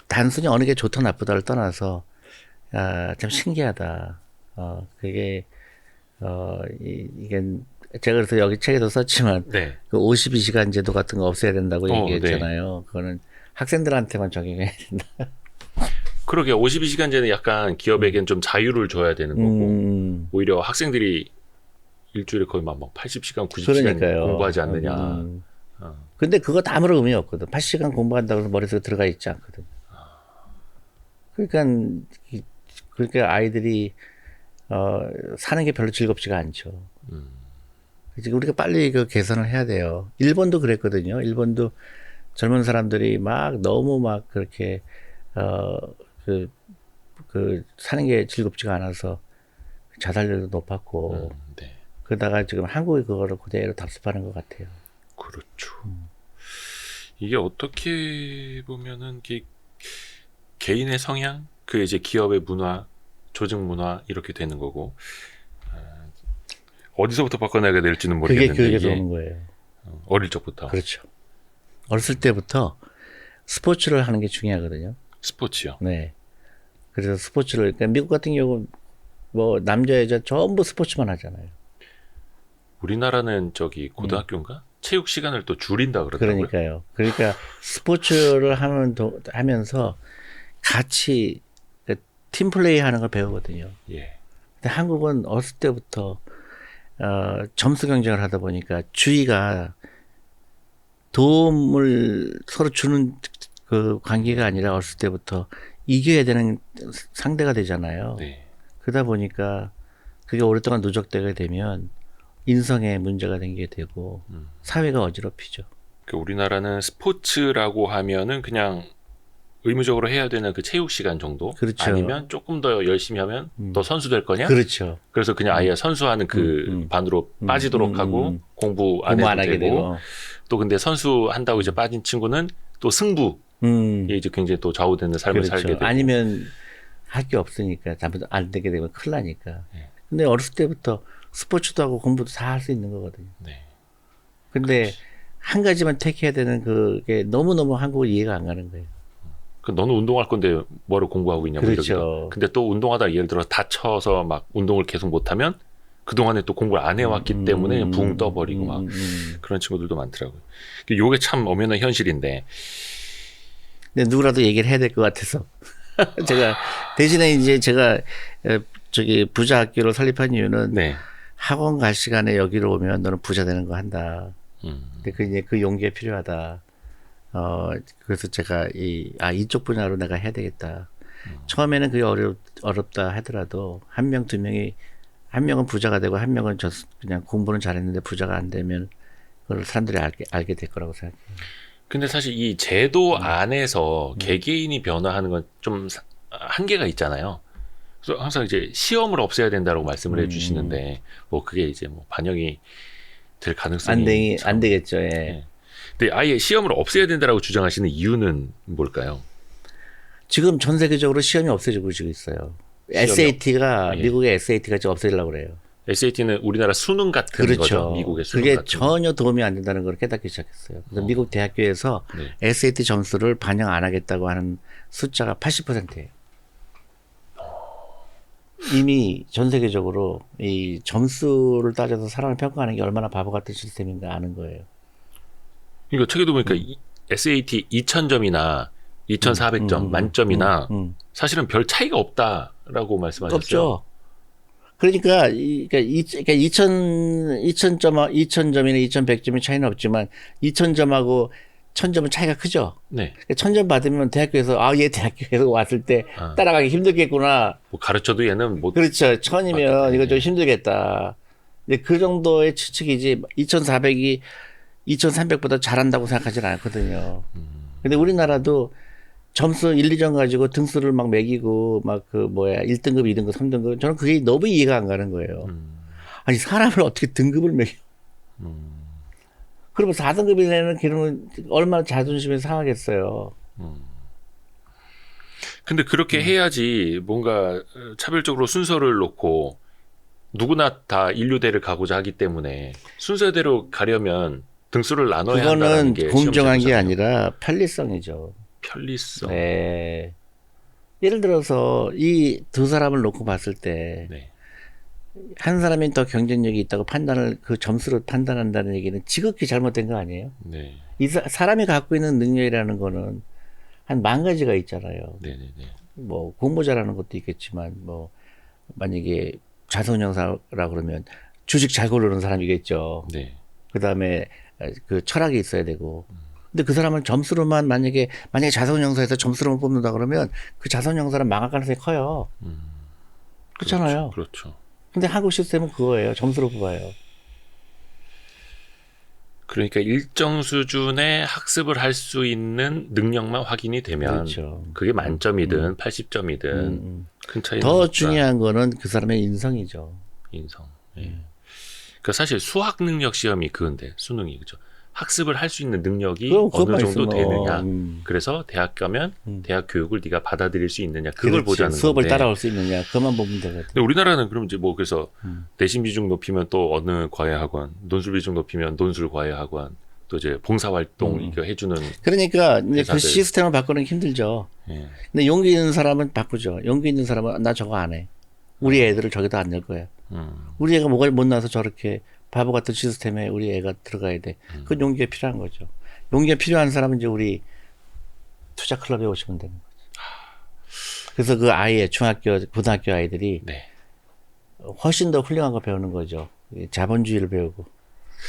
단순히 어느 게 좋다 나쁘다를 떠나서 참 신기하다. 그게 이게 제가 그래서 여기 책에도 썼지만 네. 그 52시간 제도 같은 거 없애야 된다고 얘기했잖아요. 네. 그거는 학생들한테만 적용해야 된다. 그러게 52시간제는 약간 기업에겐 좀 자유를 줘야 되는 거고 오히려 학생들이 일주일에 거의 막 80시간, 90시간 그러니까요. 공부하지 않느냐. 근데 그거 다 아무런 의미 없거든. 80시간 공부한다고 해서 머릿속에 들어가 있지 않거든. 그러니까 아이들이 사는 게 별로 즐겁지가 않죠. 그래서 우리가 빨리 그 개선을 해야 돼요. 일본도 그랬거든요. 일본도 젊은 사람들이 막 너무 막 그렇게 사는 게 즐겁지가 않아서 자살률도 높았고 네. 그러다가 지금 한국이 그거를 그대로 답습하는 것 같아요. 그렇죠. 이게 어떻게 보면은 개인의 성향, 그 이제 기업의 문화, 조직 문화 이렇게 되는 거고 어디서부터 바꿔나가야 될지는 모르겠는데 그게 교육에서 이게 오는 거예요. 어릴 적부터. 그렇죠. 어렸을 때부터 스포츠를 하는 게 중요하거든요. 스포츠요. 네. 그래서 스포츠를 그러니까 미국 같은 경우 뭐 남자 여자 전부 스포츠만 하잖아요. 우리나라는 저기 고등학교인가 체육 시간을 또 줄인다 그러더라고요. 그러니까요. 그러니까 스포츠를 하면서 같이 팀 플레이 하는 걸 배우거든요. 예. 근데 한국은 어렸을 때부터 점수 경쟁을 하다 보니까 주의가 도움을 서로 주는 그 관계가 아니라 어렸을 때부터 이겨야 되는 상대가 되잖아요. 네. 그러다 보니까 그게 오랫동안 누적되게 되면 인성에 문제가 생기게 되고 사회가 어지럽히죠. 그 우리나라는 스포츠라고 하면은 그냥 의무적으로 해야 되는 그 체육 시간 정도. 그렇죠. 아니면 조금 더 열심히 하면 더 선수 될 거냐? 그렇죠. 그래서 그냥 아예 선수하는 그 반으로 빠지도록 하고 공부 안 해도 하게 되고 또 근데 선수 한다고 이제 빠진 친구는 또 승부에 이제 굉장히 또 좌우되는 삶을 그렇죠. 살게 되고 아니면 할 게 없으니까 잘못 안 되게 되면 큰일 나니까. 네. 근데 어렸을 때부터 스포츠도 하고 공부도 다 할 수 있는 거거든요. 네. 근데 한 가지만 택해야 되는 그게 너무너무 한국은 이해가 안 가는 거예요. 그 너는 운동할 건데 뭐를 공부하고 있냐고. 그렇죠. 근데 또 운동하다 예를 들어 다쳐서 막 운동을 계속 못하면 그동안에 또 공부를 안 해왔기 때문에 그냥 붕 떠버리고 막 그런 친구들도 많더라고요. 요게 참 엄연한 현실인데. 근데 누구라도 얘기를 해야 될 것 같아서 제가 대신에 이제 제가 저기 부자 학교를 설립한 이유는 네. 학원 갈 시간에 여기로 오면 너는 부자 되는 거 한다. 근데 그 용기가 필요하다. 그래서 제가 이쪽 분야로 내가 해야 되겠다. 처음에는 그게 어렵다 하더라도 한 명, 2명이 한 명은 부자가 되고 한 명은 그냥 공부는 잘했는데 부자가 안 되면 그걸 사람들이 알게 될 거라고 생각해요. 근데 사실 이 제도 안에서 개개인이 변화하는 건 좀 한계가 있잖아요. 그래서 항상 이제 시험을 없애야 된다고 말씀을 해주시는데 뭐 그게 이제 뭐 반영이 될 가능성이 안 되겠죠. 예. 네. 근데 아예 시험을 없애야 된다고 주장하시는 이유는 뭘까요? 지금 전 세계적으로 시험이 없어지고 있어요. SAT가 예. 미국의 SAT가 지금 없어지려고 그래요. SAT는 우리나라 수능 같은 그렇죠. 거죠. 미국의 수능 그게 같은 전혀 도움이 안 된다는 걸 깨닫기 시작했어요. 그래서 미국 대학교에서 네. SAT 점수를 반영 안 하겠다고 하는 숫자가 80%예요. 이미 전 세계적으로 이 점수를 따져서 사람을 평가하는 게 얼마나 바보 같은 시스템인가 아는 거예요. 그러니까 책에도 보니까 SAT 2000점이나 2400점 만점이나 사실은 별 차이가 없다라고 말씀하셨어요. 없죠. 그러니까 2000점이나 2100점의 차이는 없지만 2000점하고 1000점은 차이가 크죠. 네. 1000점 받으면 대학교에서 얘 대학교에서 왔을 때 따라가기 힘들겠구나. 뭐 가르쳐도 얘는 뭐 그렇죠. 1000이면 이거 좀 힘들겠다. 근데 그 정도의 추측이지 2400이 2300보다 잘한다고 생각하지는 않거든요. 근데 우리나라도 점수 1, 2점 가지고 등수를 막 매기고 막 1등급, 2등급, 3등급 저는 그게 너무 이해가 안 가는 거예요. 아니 사람을 어떻게 등급을 매겨? 그러면 4등급이 되는 기름은 얼마나 자존심이 상하겠어요. 근데 그렇게 해야지 뭔가 차별적으로 순서를 놓고 누구나 다 인류대를 가고자 하기 때문에 순서대로 가려면 등수를 나눠야 한다는 게 그거는 공정한 게 시험제도잖아요. 아니라 편리성이죠. 편리성. 네. 예를 들어서 이 두 사람을 놓고 봤을 때 한 네. 사람이 더 경쟁력이 있다고 그 점수를 판단한다는 얘기는 지극히 잘못된 거 아니에요? 네. 사람이 갖고 있는 능력이라는 거는 한 10,000가지가 있잖아요. 네네네. 뭐 공부 잘하는 것도 있겠지만 뭐 만약에 자선형사라고 그러면 주식 잘 고르는 사람이겠죠. 네. 그다음에 그 철학이 있어야 되고. 근데 그 사람은 점수로만 만약에 자선형사에서 점수로만 뽑는다 그러면 그 자선형사는 망할 가능성이 커요. 그렇잖아요. 그렇죠. 근데 한국 시스템은 그거예요. 점수로 뽑아요. 그러니까 일정 수준의 학습을 할 수 있는 능력만 확인이 되면 그렇죠. 그게 만점이든 80점이든 큰 차이는 더 없다. 중요한 거는 그 사람의 인성이죠. 인성. 예. 그러니까 사실 수학 능력 시험이 그건데 수능이 그죠. 학습을 할 수 있는 능력이 그럼 어느 그것만 정도 있으면, 되느냐. 그래서 대학 가면 대학 교육을 네가 받아들일 수 있느냐. 그걸 그렇지. 보자는 수업을 건데. 따라올 수 있느냐. 그만 보면 되거든. 근데 우리나라는 그럼 이제 뭐 그래서 내신 비중 높이면 또 어느 과외학원, 논술 비중 높이면 논술 과외학원, 또 이제 봉사활동 이거 해주는. 그러니까 이제 그 회사들. 시스템을 바꾸는 게 힘들죠. 예. 근데 용기 있는 사람은 바꾸죠. 용기 있는 사람은 나 저거 안 해. 우리 애들을 저기다 안 넣을 거야. 우리 애가 뭐가 못 나서 저렇게 바보 같은 시스템에 우리 애가 들어가야 돼. 그건 용기가 필요한 거죠. 용기가 필요한 사람은 이제 우리 투자 클럽에 오시면 되는 거죠. 그래서 그 아이의 고등학교 아이들이 네. 훨씬 더 훌륭한 거 배우는 거죠. 자본주의를 배우고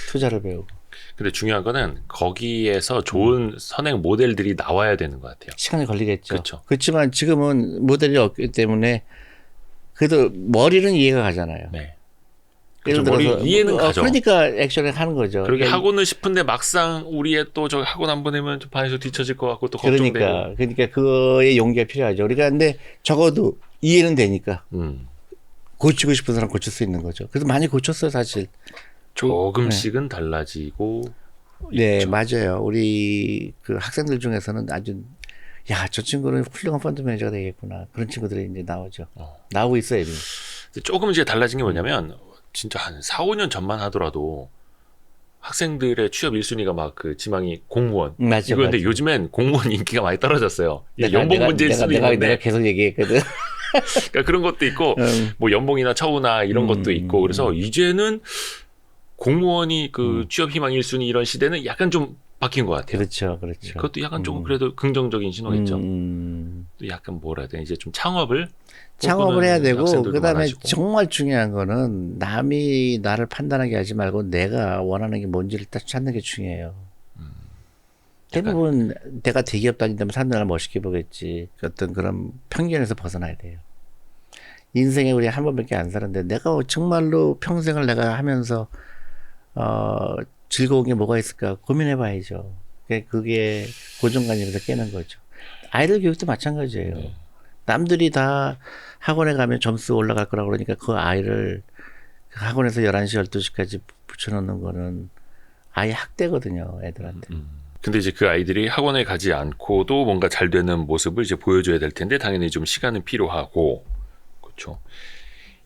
투자를 배우고. 근데 중요한 거는 거기에서 좋은 선행 모델들이 나와야 되는 것 같아요. 시간이 걸리겠죠. 그렇죠. 그렇지만 지금은 모델이 없기 때문에 그래도 머리는 이해가 가잖아요. 네. 예를 그렇죠. 머리 들어서 이해는 가죠. 그러니까 액션을 하는 거죠. 그렇게 그러니까 하고는 싶은데 막상 우리의 또 저 학원 안 보내면 좀 반에서 뒤처질 것 같고 또 걱정되고. 그러니까 그거에 용기가 필요하죠. 우리가 근데 적어도 이해는 되니까 고치고 싶은 사람 고칠 수 있는 거죠. 그래서 많이 고쳤어요, 사실. 조금씩은 달라지고. 네, 있죠. 맞아요. 우리 그 학생들 중에서는 아주 야, 저 친구는 훌륭한 펀드 매니저가 되겠구나. 그런 친구들이 이제 나오죠. 나오고 있어요, 이미. 조금 이제 달라진 게 뭐냐면 진짜 한 4, 5년 전만 하더라도 학생들의 취업 1순위가 막 그 지망이 공무원. 맞죠. 이거 근데 맞죠. 요즘엔 공무원 인기가 많이 떨어졌어요. 연봉 문제일 수도 있는데. 내가 계속 얘기했거든. 그러니까 그런 것도 있고 뭐 연봉이나 처우나 이런 것도 있고 그래서 이제는 공무원이 그 취업 희망 1순위 이런 시대는 약간 좀 바뀐 것 같아요. 그렇죠, 그렇죠. 그것도 약간 조금 그래도 긍정적인 신호겠죠. 음. 또 약간 뭐라 해야 되나 이제 좀 창업을 해야 되고 학생들도 그다음에 많아지고. 정말 중요한 거는 남이 나를 판단하게 하지 말고 내가 원하는 게 뭔지를 딱 찾는 게 중요해요. 대부분 내가 대기업 다닌다면 사람들 날 멋있게 보겠지. 어떤 그런 편견에서 벗어나야 돼요. 인생에 우리 한 번밖에 안 사는데 내가 정말로 평생을 내가 하면서 즐거운 게 뭐가 있을까 고민해 봐야죠. 그게 고정관념에서 깨는 거죠. 아이들 교육도 마찬가지예요. 남들이 다 학원에 가면 점수 올라갈 거라고 그러니까 그 아이를 학원에서 11시, 12시까지 붙여놓는 거는 아예 학대거든요, 애들한테. 근데 이제 그 아이들이 학원에 가지 않고도 뭔가 잘 되는 모습을 이제 보여줘야 될 텐데 당연히 좀 시간은 필요하고 그렇죠.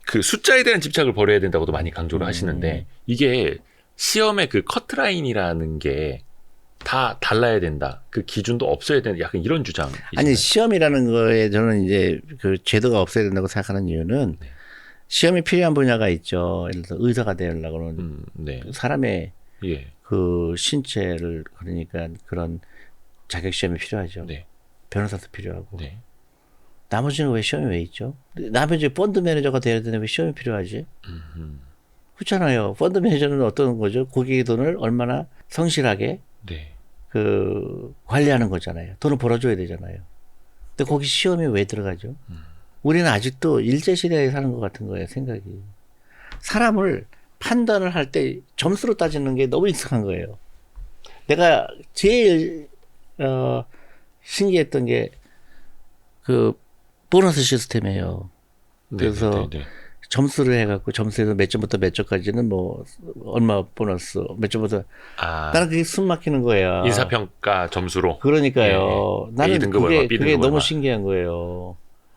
그 숫자에 대한 집착을 버려야 된다고도 많이 강조를 하시는데 이게 시험의 그 커트라인이라는 게 다 달라야 된다. 그 기준도 없어야 된다. 약간 이런 주장이시나요? 아니 시험이라는 거에 저는 이제 그 제도가 없어야 된다고 생각하는 이유는 네. 시험이 필요한 분야가 있죠. 예를 들어 의사가 되려고는 네. 사람의 예. 그 신체를 그러니까 그런 자격 시험이 필요하죠. 네. 변호사도 필요하고. 네. 나머지는 왜 시험이 왜 있죠? 나머지 펀드 매니저가 돼야 되는데 왜 시험이 필요하지? 그렇잖아요. 펀드 매니저는 어떤 거죠? 고객의 돈을 얼마나 성실하게 네. 그 관리하는 거잖아요. 돈을 벌어줘야 되잖아요. 근데 거기 시험이 왜 들어가죠? 우리는 아직도 일제 시대에 사는 것 같은 거예요. 생각이. 사람을 판단을 할 때 점수로 따지는 게 너무 익숙한 거예요. 내가 제일 신기했던 게 그 보너스 시스템이에요. 그래서 네. 점수를 해갖고 점수에서 몇 점부터 몇 점까지는 뭐 얼마 보너스 몇 점부터 나는 그게 숨 막히는 거야. 인사평가 점수로. 그러니까요. 예. 나는 A등급 얼마, 그게 B등급 너무 얼마. 신기한 거예요.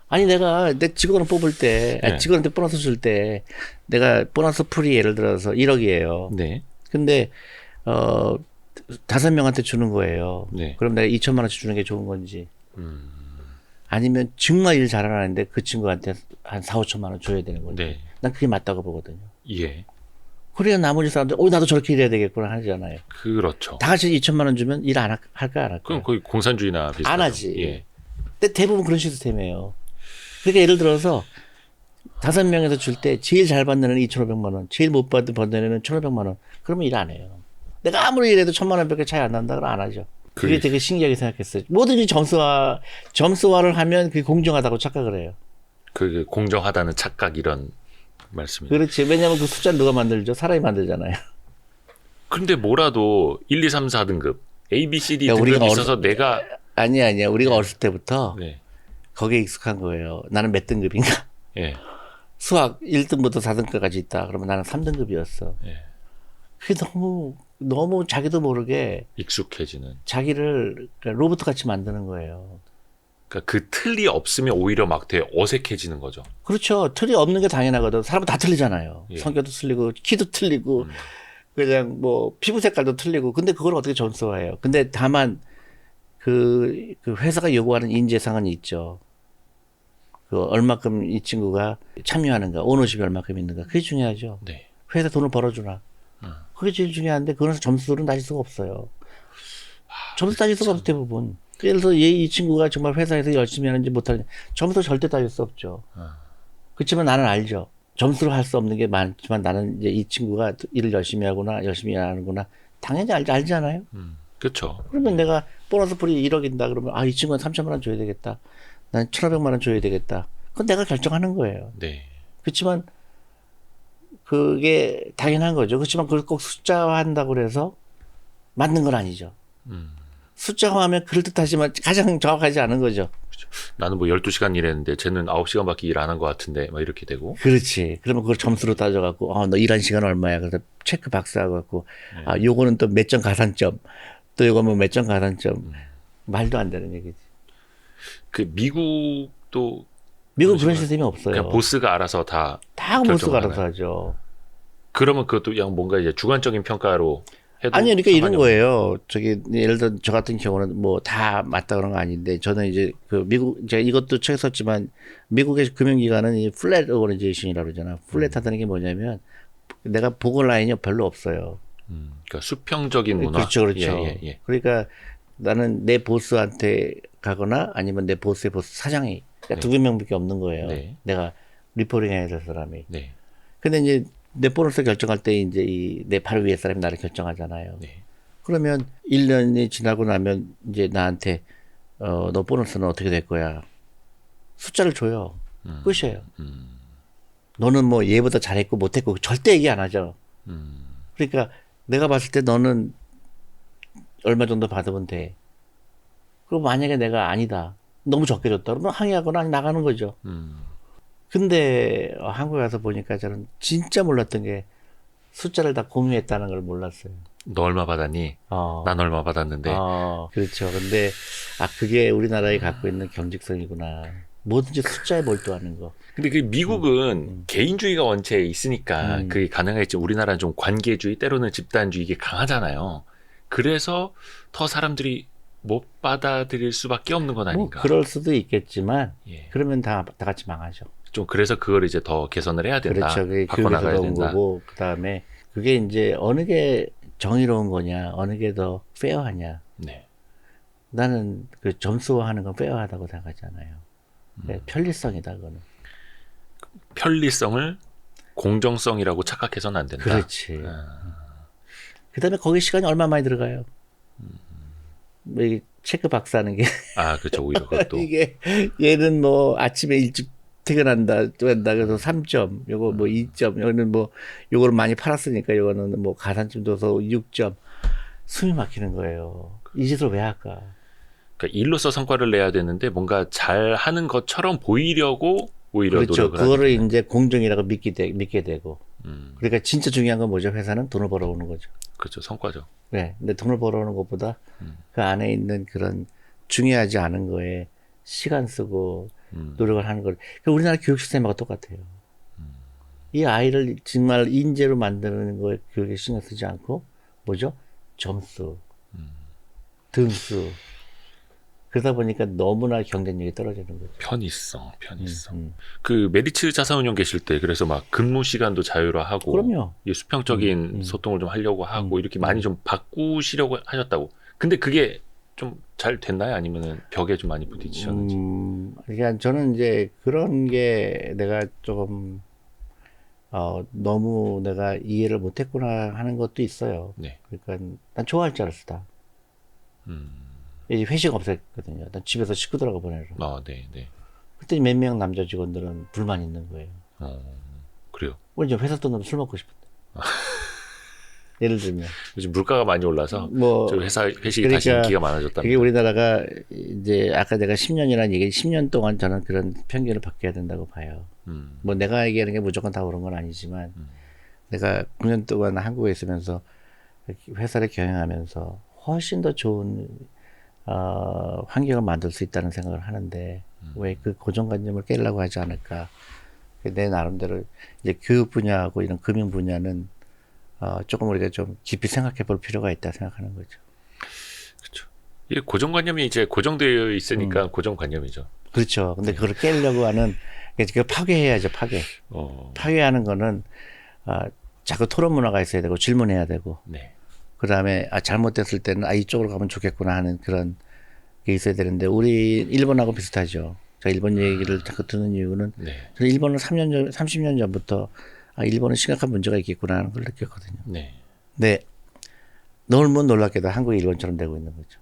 아니 내가 내 직원을 뽑을 때 네. 직원한테 보너스 줄 때 내가 보너스 풀이 예를 들어서 1억이에요. 네. 근데 5명한테 주는 거예요. 네. 그럼 내가 2천만 원씩 주는 게 좋은 건지 아니면 정말 일 잘하는데 그 친구한테 한 4, 5천만 원 줘야 되는 건지 네. 난 그게 맞다고 보거든요. 예. 그래야 나머지 사람들 나도 저렇게 일해야 되겠구나 하잖아요. 그렇죠. 다 같이 2천만 원 주면 일 안 할까 안 할까? 그럼 거의 공산주의나 비슷하죠. 안 하지. 예. 근데 대부분 그런 시스템이에요. 그러니까 예를 들어서 5명에서 줄 때 제일 잘 받는 애는 2,500만 원, 제일 못 받는 애는 1,500만 원. 그러면 일 안 해요. 내가 아무리 일해도 1,000만 원밖에 차이 안 난다 그러면 안 하죠. 그게 되게 신기하게 생각했어요. 뭐든지 점수화를 하면 그게 공정하다고 착각을 해요. 그게 공정하다는 착각 이런 말씀이죠. 그렇지. 왜냐하면 그 숫자를 누가 만들죠? 사람이 만들잖아요. 근데 뭐라도 1, 2, 3, 4등급 A, B, C, D 그러니까 등급이 우리가 있어서 내가 아니야. 우리가 어렸을 때부터 네. 거기에 익숙한 거예요. 나는 몇 등급인가? 예. 수학 1등부터 4등급까지 있다. 그러면 나는 3등급이었어. 예. 그게 너무 자기도 모르게 익숙해지는. 자기를 로봇 같이 만드는 거예요. 그러니까 그 틀이 없으면 오히려 막 되게 어색해지는 거죠. 그렇죠. 틀이 없는 게 당연하거든. 사람은 다 틀리잖아요. 예. 성격도 틀리고 키도 틀리고 그냥 뭐 피부 색깔도 틀리고. 근데 그걸 어떻게 점수화해요? 근데 다만 그 회사가 요구하는 인재상은 있죠. 그 얼마큼 이 친구가 참여하는가, 오너십이 얼마큼 있는가. 그게 중요하죠. 네. 회사 돈을 벌어주나. 그게 제일 중요한데 그거는 점수로 따질 수가 없어요. 점수 따질 수가 없어 대부분. 예를 들어서 이 친구가 정말 회사에서 열심히 하는지 못하는지 점수 절대 따질 수 없죠. 그렇지만 나는 알죠. 점수로 할 수 없는 게 많지만 나는 이제 이 친구가 일을 열심히 하구나, 열심히 하는구나. 당연히 알잖아요. 그렇죠. 그러면 내가 보너스 풀이 1억인다 그러면 이 친구는 3천만 원 줘야 되겠다. 난 1,500만 원 줘야 되겠다. 그건 내가 결정하는 거예요. 네. 그렇지만 그게 당연한 거죠. 그렇지만 그걸 꼭 숫자화한다고 그래서 맞는 건 아니죠. 숫자화하면 그럴듯하지만 가장 정확하지 않은 거죠. 나는 뭐 12시간 일했는데 쟤는 9시간밖에 일 안 한 것 같은데 막 이렇게 되고. 그렇지. 그러면 그걸 점수로 따져갖고 너 일한 시간 얼마야. 그래서 체크 박스하고 갖고 요거는 또 몇 점 가산점 또 요거 뭐 몇 점 가산점 말도 안 되는 얘기지. 그 미국도 미국은 그런 시스템이 없어요. 그냥 보스가 알아서 다 보스가 결정을 알아서 하죠. 그러면 그것도 그냥 뭔가 이제 주관적인 평가로 해도 아니, 그러니까 이런 상관이 거예요. 예를 들어 저 같은 경우는 뭐 다 맞다 그런 거 아닌데 저는 이제 그 미국 제가 이것도 책에 썼지만 미국의 금융기관은 이 플랫 오거니제이션이라고 그러잖아. 플랫하다는 게 뭐냐면 내가 보고 라인이 별로 없어요. 그러니까 수평적인 문화. 그렇죠, 그렇죠. 예. 그러니까 나는 내 보스한테 가거나 아니면 내 보스의 보스 사장이 그러니까 두 명밖에 없는 거예요. 네. 내가 리포팅해야 될 사람이. 네. 근데 이제 내 보너스 결정할 때 이제 내 바로 위에 사람이 나를 결정하잖아요. 네. 그러면 1년이 지나고 나면 이제 나한테 너 보너스는 어떻게 될 거야? 숫자를 줘요. 끝이에요. 너는 뭐 얘보다 잘했고 못했고 절대 얘기 안 하죠. 그러니까 내가 봤을 때 너는 얼마 정도 받으면 돼. 그리고 만약에 내가 아니다. 너무 적게 줬다. 그러면 항의하거나 나가는 거죠. 근데 한국에 와서 보니까 저는 진짜 몰랐던 게 숫자를 다 공유했다는 걸 몰랐어요. 너 얼마 받았니? 난 얼마 받았는데. 그렇죠. 근데 그게 우리나라에 갖고 있는 경직성이구나. 뭐든지 숫자에 몰두하는 거. 근데 그 미국은 개인주의가 원체 있으니까 그게 가능했지. 우리나라는 좀 관계주의, 때로는 집단주의 이게 강하잖아요. 그래서 더 사람들이 못 받아들일 수밖에 없는 건 뭐 아닌가. 그럴 수도 있겠지만 예. 그러면 다 같이 망하죠. 좀 그래서 그걸 이제 더 개선을 해야 된다. 그렇죠. 그게 바꿔나가야 교육에서 온 된다. 거고 그다음에 그게 이제 어느 게 정의로운 거냐, 어느 게 더 페어하냐. 네. 나는 그 점수화하는 건 페어하다고 생각하잖아요. 편리성이다 그거는. 편리성을 공정성이라고 착각해서는 안 된다. 그렇지. 그다음에 거기 시간이 얼마 많이 들어가요. 뭐 이 체크 박사하는 게 아, 그렇죠. 오히려 그것도. 이게 얘는 뭐 아침에 일찍 퇴근한다 그래서 3점, 요거 뭐 2점, 요거는 뭐 요거를 많이 팔았으니까 요거는 뭐 가산점 줘서 6점. 숨이 막히는 거예요. 이 짓을 왜 할까? 그러니까 일로서 성과를 내야 되는데 뭔가 잘 하는 것처럼 보이려고 오히려 그렇죠. 노력을 그거를 하게 되는. 이제 공정이라고 믿게 되고. 음, 그러니까 진짜 중요한 건 뭐죠? 회사는 돈을 벌어오는 거죠. 그렇죠. 성과죠. 네. 근데 돈을 벌어오는 것보다 그 안에 있는 그런 중요하지 않은 거에 시간 쓰고 노력을 하는 걸. 그러니까 우리나라 교육 시스템하고 똑같아요. 이 아이를 정말 인재로 만드는 거에 교육에 신경 쓰지 않고 뭐죠? 점수, 등수. 그러다 보니까 너무나 경쟁력이 떨어지는 거죠. 편의성. 그 메리츠 자산운용 계실 때 그래서 막 근무 시간도 자유화하고 그럼요. 이 수평적인 소통을 좀 하려고 하고 이렇게 많이 좀 바꾸시려고 하셨다고. 근데 그게 좀 잘 됐나요? 아니면은 벽에 좀 많이 부딪히셨는지? 그러니까 저는 이제 그런 게 내가 조금 너무 내가 이해를 못했구나 하는 것도 있어요. 네. 그러니까 난 좋아할 줄 알았어 다. 이제 회식 없었거든요. 난 집에서 식구들하고 보내러. 아, 네, 네. 그때 몇 명 남자 직원들은 불만 있는 거예요. 그래요. 우리 이제 회사 돈으로 술 먹고 싶었대. 예를 들면 요즘 물가가 많이 올라서 뭐 저 회사 회식이 그러니까 다시 인기가 많아졌답니다. 그게 우리나라가 이제 아까 내가 10년이라는 얘기, 10년 동안 저는 그런 편견을 바뀌어야 된다고 봐요. 뭐 내가 얘기하는 게 무조건 다 그런 건 아니지만 내가 9년 동안 한국에 있으면서 회사를 경영하면서 훨씬 더 좋은 환경을 만들 수 있다는 생각을 하는데 왜 그 고정관념을 깨려고 하지 않을까? 내 나름대로 이제 교육 분야하고 이런 금융 분야는 조금 우리가 좀 깊이 생각해 볼 필요가 있다 생각하는 거죠. 그렇죠. 이 고정관념이 이제 고정되어 있으니까 고정관념이죠. 그렇죠. 근데 그걸 깨려고 하는, 그걸 파괴해야죠, 파괴. 파괴하는 거는, 자꾸 토론 문화가 있어야 되고, 질문해야 되고, 네. 그 다음에, 잘못됐을 때는, 이쪽으로 가면 좋겠구나 하는 그런 게 있어야 되는데, 우리 일본하고 비슷하죠. 제가 일본 얘기를 자꾸 듣는 이유는, 네. 저는 일본은 30년 전부터, 일본은 심각한 문제가 있겠구나 하는 걸 느꼈거든요. 네. 네. 너무 놀랍게도 한국이 일본처럼 되고 있는 거죠.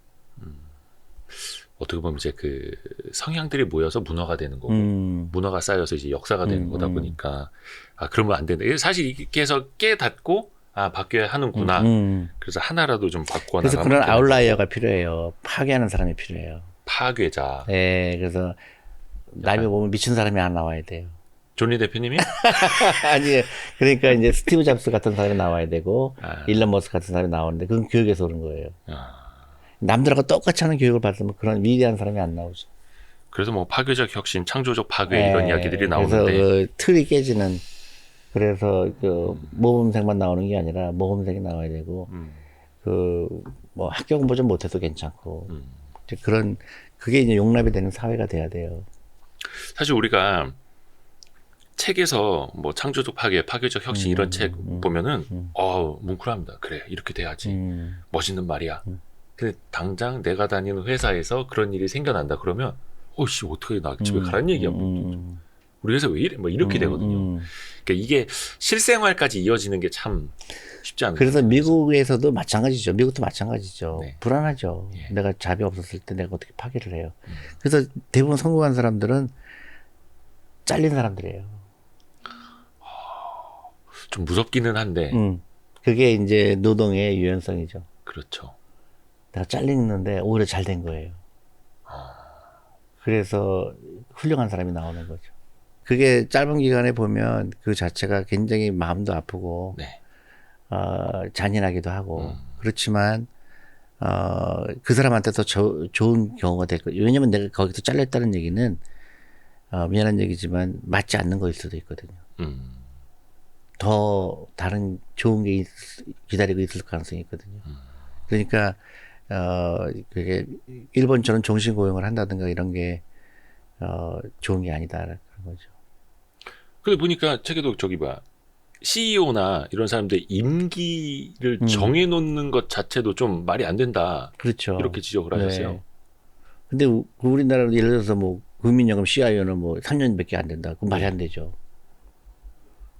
어떻게 보면 이제 그 성향들이 모여서 문화가 되는 거고 문화가 쌓여서 이제 역사가 되는 거다 보니까 그러면 안 된다. 사실 이렇게 해서 깨닫고 바뀌어야 하는구나. 그래서 하나라도 좀 바꿔 나가면. 그래서 그런 아웃라이어가 필요해요. 파괴하는 사람이 필요해요. 파괴자. 네, 그래서 남이 보면 미친 사람이 안 나와야 돼요. 존리 대표님이? 아니, 그러니까 이제 스티브 잡스 같은 사람이 나와야 되고 일론 머스크 같은 사람이 나오는데 그건 교육에서 오는 거예요. 남들하고 똑같이 하는 교육을 받으면 그런 위대한 사람이 안 나오죠. 그래서 뭐 파괴적 혁신, 창조적 파괴 이런 이야기들이 나오는데. 그래서 그 틀이 깨지는, 그래서 그 모범생만 나오는 게 아니라 모범생이 나와야 되고 그 뭐 학교 공부 좀 못해도 괜찮고 이제 그런, 그게 이제 용납이 되는 사회가 돼야 돼요. 사실 우리가 책에서 뭐 창조적 파괴, 파괴적 혁신 이런 책 보면은 뭉클합니다. 그래, 이렇게 돼야지. 멋있는 말이야. 근데 당장 내가 다니는 회사에서 그런 일이 생겨난다 그러면 어씨 어떻게 나 집에 가라는 얘기야. 우리 회사 왜 이래? 뭐 이렇게 되거든요. 그러니까 이게 실생활까지 이어지는 게 참 쉽지 않은. 그래서 미국에서도 마찬가지죠. 미국도 마찬가지죠. 네. 불안하죠. 내가 잡이 없었을 때 내가 어떻게 파괴를 해요. 그래서 대부분 성공한 사람들은 잘린 사람들이에요. 좀 무섭기는 한데. 그게 이제 노동의 유연성이죠. 그렇죠. 내가 잘리는데 오히려 잘 된 거예요. 그래서 훌륭한 사람이 나오는 거죠. 그게 짧은 기간에 보면 그 자체가 굉장히 마음도 아프고 네. 잔인하기도 하고 그렇지만 그 사람한테 더 좋은 경우가 될 거예요. 왜냐면 내가 거기서 잘렸다는 얘기는 미안한 얘기지만 맞지 않는 거일 수도 있거든요. 더 다른 좋은 게 기다리고 있을 가능성이 있거든요. 그러니까 그게 일본처럼 종신 고용을 한다든가 이런 게 좋은 게 아니다 그런 거죠. 근데 보니까 책에도 저기 뭐야 CEO나 이런 사람들 임기를 정해놓는 것 자체도 좀 말이 안 된다. 그렇죠. 이렇게 지적을 하셨어요. 네. 근데 우리나라는 예를 들어서 뭐 국민연금 CIO는 뭐 3년밖에 안 된다. 그건 말이 안 되죠.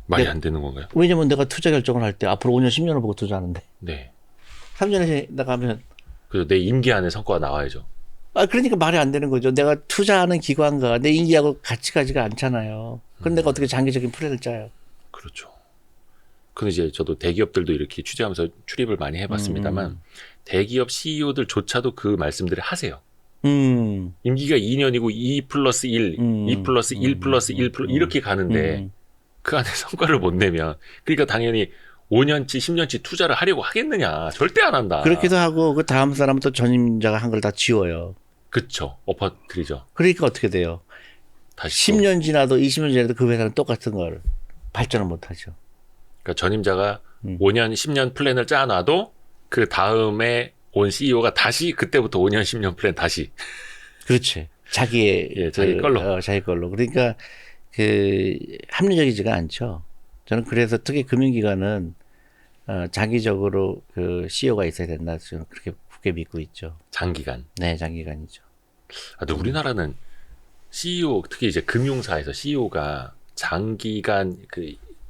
말이 안 되는 건가요? 왜냐면 내가 투자 결정을 할 때 앞으로 5년, 10년을 보고 투자하는데 네. 3년에 나가면 그래서 내 임기 안에 성과가 나와야죠. 그러니까 말이 안 되는 거죠. 내가 투자하는 기관과 내 임기하고 같이 가지가 않잖아요. 그럼 내가 어떻게 장기적인 플랜을 짜요? 그렇죠. 근데 이제 저도 대기업들도 이렇게 취재하면서 출입을 많이 해봤습니다만 대기업 CEO들조차도 그 말씀들을 하세요. 임기가 2년이고 2 플러스 1, 2 플러스 1 플러스 1 플러스 이렇게 가는데 그 안에 성과를 못 내면 그러니까 당연히 5년치, 10년치 투자를 하려고 하겠느냐. 절대 안 한다. 그렇기도 하고 그 다음 사람은 또 전임자가 한 걸 다 지워요. 그쵸. 엎어뜨리죠. 그러니까 어떻게 돼요? 다시 10년 지나도 20년 지나도 그 회사는 똑같은 걸 발전을 못 하죠. 그러니까 전임자가 5년, 10년 플랜을 짜놔도 그 다음에 온 CEO가 다시 그때부터 5년, 10년 플랜 다시. 그렇지. 자기의 자기 걸로. 자기 걸로. 그러니까 합리적이지가 않죠. 저는 그래서 특히 금융기관은 장기적으로 그 CEO가 있어야 된다. 저는 그렇게 굳게 믿고 있죠. 장기간. 네, 장기간이죠. 근데 우리나라는 CEO, 특히 이제 금융사에서 CEO가 장기간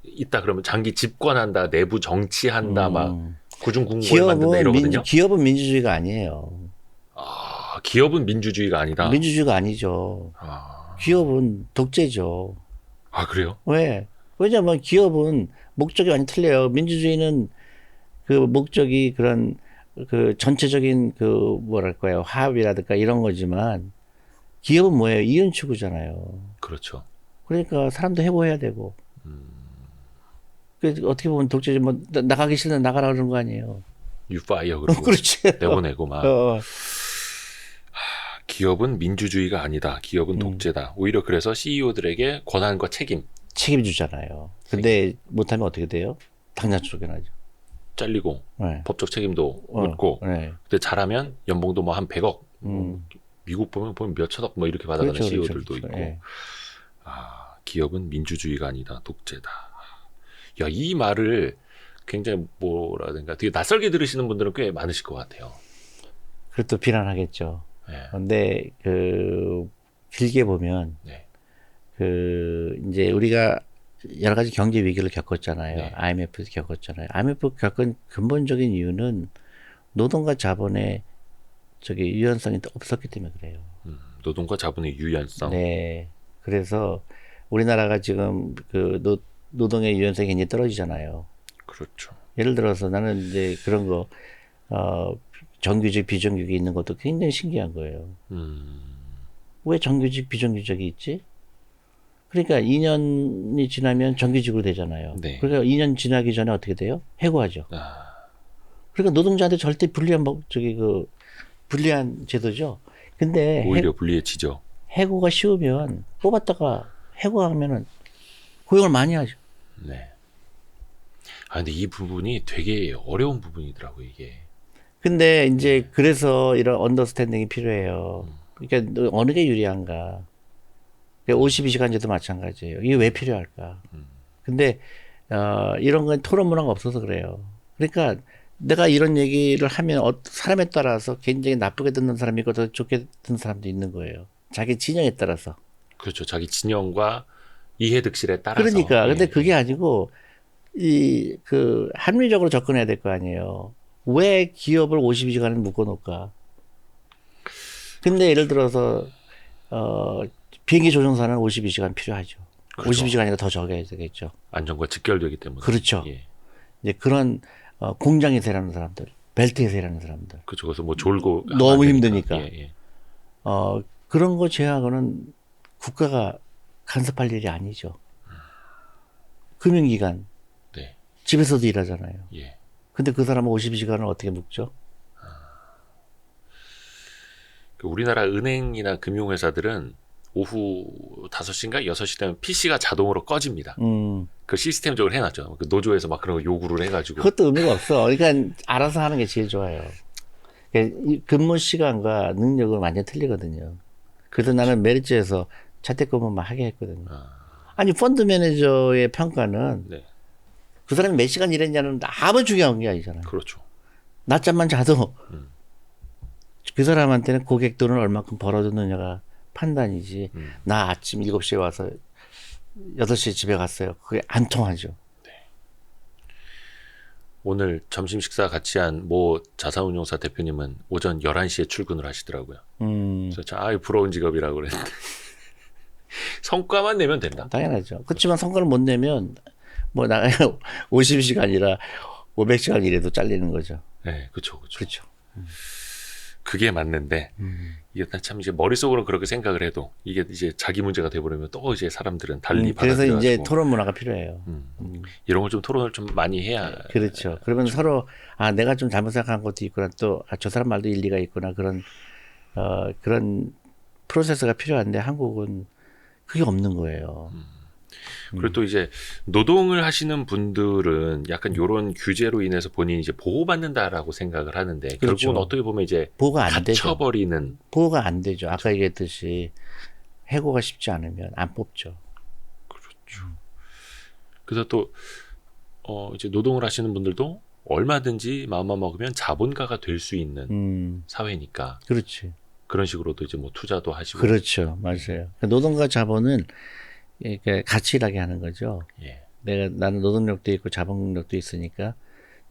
있다 그러면 장기 집권한다, 내부 정치한다, 막 구중궁궐 만든다 이러거든요. 기업은 민주주의가 아니에요. 기업은 민주주의가 아니다. 민주주의가 아니죠. 기업은 독재죠. 그래요? 왜? 왜냐면 기업은 목적이 완전 틀려요. 민주주의는 그 목적이 그런 그 전체적인 그 뭐랄까요 화합이라든가 이런 거지만 기업은 뭐예요? 이윤 추구잖아요. 그렇죠. 그러니까 사람도 해고해야 되고. 그 어떻게 보면 독재지 뭐 나가기 싫으면 나가라 그러는 거 아니에요. 유파이어 그러고 그렇지. 내보내고 막. 기업은 민주주의가 아니다. 기업은 독재다. 오히려 그래서 CEO들에게 권한과 책임 주잖아요. 근데 못하면 어떻게 돼요? 당장 쫓겨나죠. 잘리고 네. 법적 책임도 묻고. 네. 근데 잘하면 연봉도 뭐 한 100억. 미국 보면 몇 천억 뭐 이렇게 받아가는 그렇죠, CEO들도 그렇죠. 있고. 네. 기업은 민주주의가 아니다. 독재다. 야, 이 말을 굉장히 뭐라든가 되게 낯설게 들으시는 분들은 꽤 많으실 것 같아요. 그것도 비난하겠죠. 네. 근데 길게 보면 네. 이제 우리가 여러 가지 경제 위기를 겪었잖아요. 네. IMF도 겪었잖아요. IMF 겪은 근본적인 이유는 노동과 자본의 유연성이 없었기 때문에 그래요. 노동과 자본의 유연성. 네. 그래서 우리나라가 지금 노동의 유연성이 굉장히 떨어지잖아요. 그렇죠. 예를 들어서 나는 이제 그런 거, 정규직, 비정규직이 있는 것도 굉장히 신기한 거예요. 왜 정규직, 비정규직이 있지? 그러니까 2년이 지나면 정규직으로 되잖아요. 네. 그러니까 2년 지나기 전에 어떻게 돼요? 해고하죠. 그러니까 노동자한테 절대 불리한 제도죠. 근데 오히려 불리해지죠. 해고가 쉬우면 뽑았다가 해고하면은 고용을 많이 하죠. 네. 근데 이 부분이 되게 어려운 부분이더라고요, 이게. 근데 이제 그래서 이런 언더스탠딩이 필요해요. 그러니까 어느 게 유리한가. 52시간제도 마찬가지예요. 이게 왜 필요할까. 근데 이런 건 토론 문화가 없어서 그래요. 그러니까 내가 이런 얘기를 하면 사람에 따라서 굉장히 나쁘게 듣는 사람이 있고 더 좋게 듣는 사람도 있는 거예요. 자기 진영에 따라서. 그렇죠. 자기 진영과 이해득실에 따라서. 그러니까 근데 그게 아니고 합리적으로 접근해야 될 거 아니에요. 왜 기업을 52시간을 묶어놓을까? 근데 예를 들어서 비행기 조종사는 52시간 필요하죠. 그렇죠. 52시간이나 더 적어야 되겠죠. 안전과 직결되기 때문에. 그렇죠. 예. 이제 그런 공장에서 일하는 사람들, 벨트에서 일하는 사람들. 그렇죠. 그래서 뭐 졸고 너무 힘드니까. 예. 그런 거 제외하고는 국가가 간섭할 일이 아니죠. 금융기관. 네. 집에서도 일하잖아요. 예. 근데 그 사람은 52시간을 어떻게 묶죠? 우리나라 은행이나 금융회사들은 오후 5시인가 6시 되면 PC가 자동으로 꺼집니다. 그 시스템적으로 해놨죠. 그 노조에서 막 그런 거 요구를 해가지고. 그것도 의미가 없어. 그러니까 알아서 하는 게 제일 좋아요. 이 근무 시간과 능력은 완전 틀리거든요. 그래서 나는 메리츠에서 자택근무만 하게 했거든요. 아니 펀드 매니저의 평가는 네. 그 사람이 몇 시간 일했냐는 아무 중요한 게 아니잖아요. 그렇죠. 낮잠만 자도 그 사람한테는 고객 돈을 얼마큼 벌어줬느냐가 판단이지. 나 아침 7시에 와서 8시에 집에 갔어요. 그게 안 통하죠. 오늘 점심 식사 같이 한 모 자산운용사 대표님은 오전 11시에 출근을 하시더라고요. 그래서 참 부러운 직업이라고 그랬는데 성과만 내면 된다. 당연하죠. 그렇지만 성과를 못 내면 뭐 나 50시간이라 500시간 일해도 잘리는 거죠. 네, 그렇죠, 그렇죠. 그렇죠. 그게 맞는데 이게 참 이제 머릿속으로 그렇게 생각을 해도 이게 이제 자기 문제가 돼버리면 또 이제 사람들은 달리 그래서 받아들여가지고 이제 토론 문화가 필요해요. 이런 걸 좀 토론을 좀 많이 해야. 그렇죠. 그러면 서로 내가 좀 잘못 생각한 것도 있구나, 또 저 사람 말도 일리가 있구나, 그런 그런 프로세스가 필요한데 한국은 그게 없는 거예요. 그리고 또 이제 노동을 하시는 분들은 약간 이런 규제로 인해서 본인이 이제 보호받는다라고 생각을 하는데 그렇죠. 결국은 어떻게 보면 이제 보호가 안 되죠. 갇혀버리는. 보호가 안 되죠. 아까 얘기했듯이 해고가 쉽지 않으면 안 뽑죠. 그렇죠. 그래서 또 이제 노동을 하시는 분들도 얼마든지 마음만 먹으면 자본가가 될 수 있는 사회니까. 그렇지. 그런 식으로도 이제 뭐 투자도 하시고. 그렇죠. 맞아요. 노동과 자본은 이렇게 같이 일하게 하는 거죠. 예. 나는 노동력도 있고 자본력도 있으니까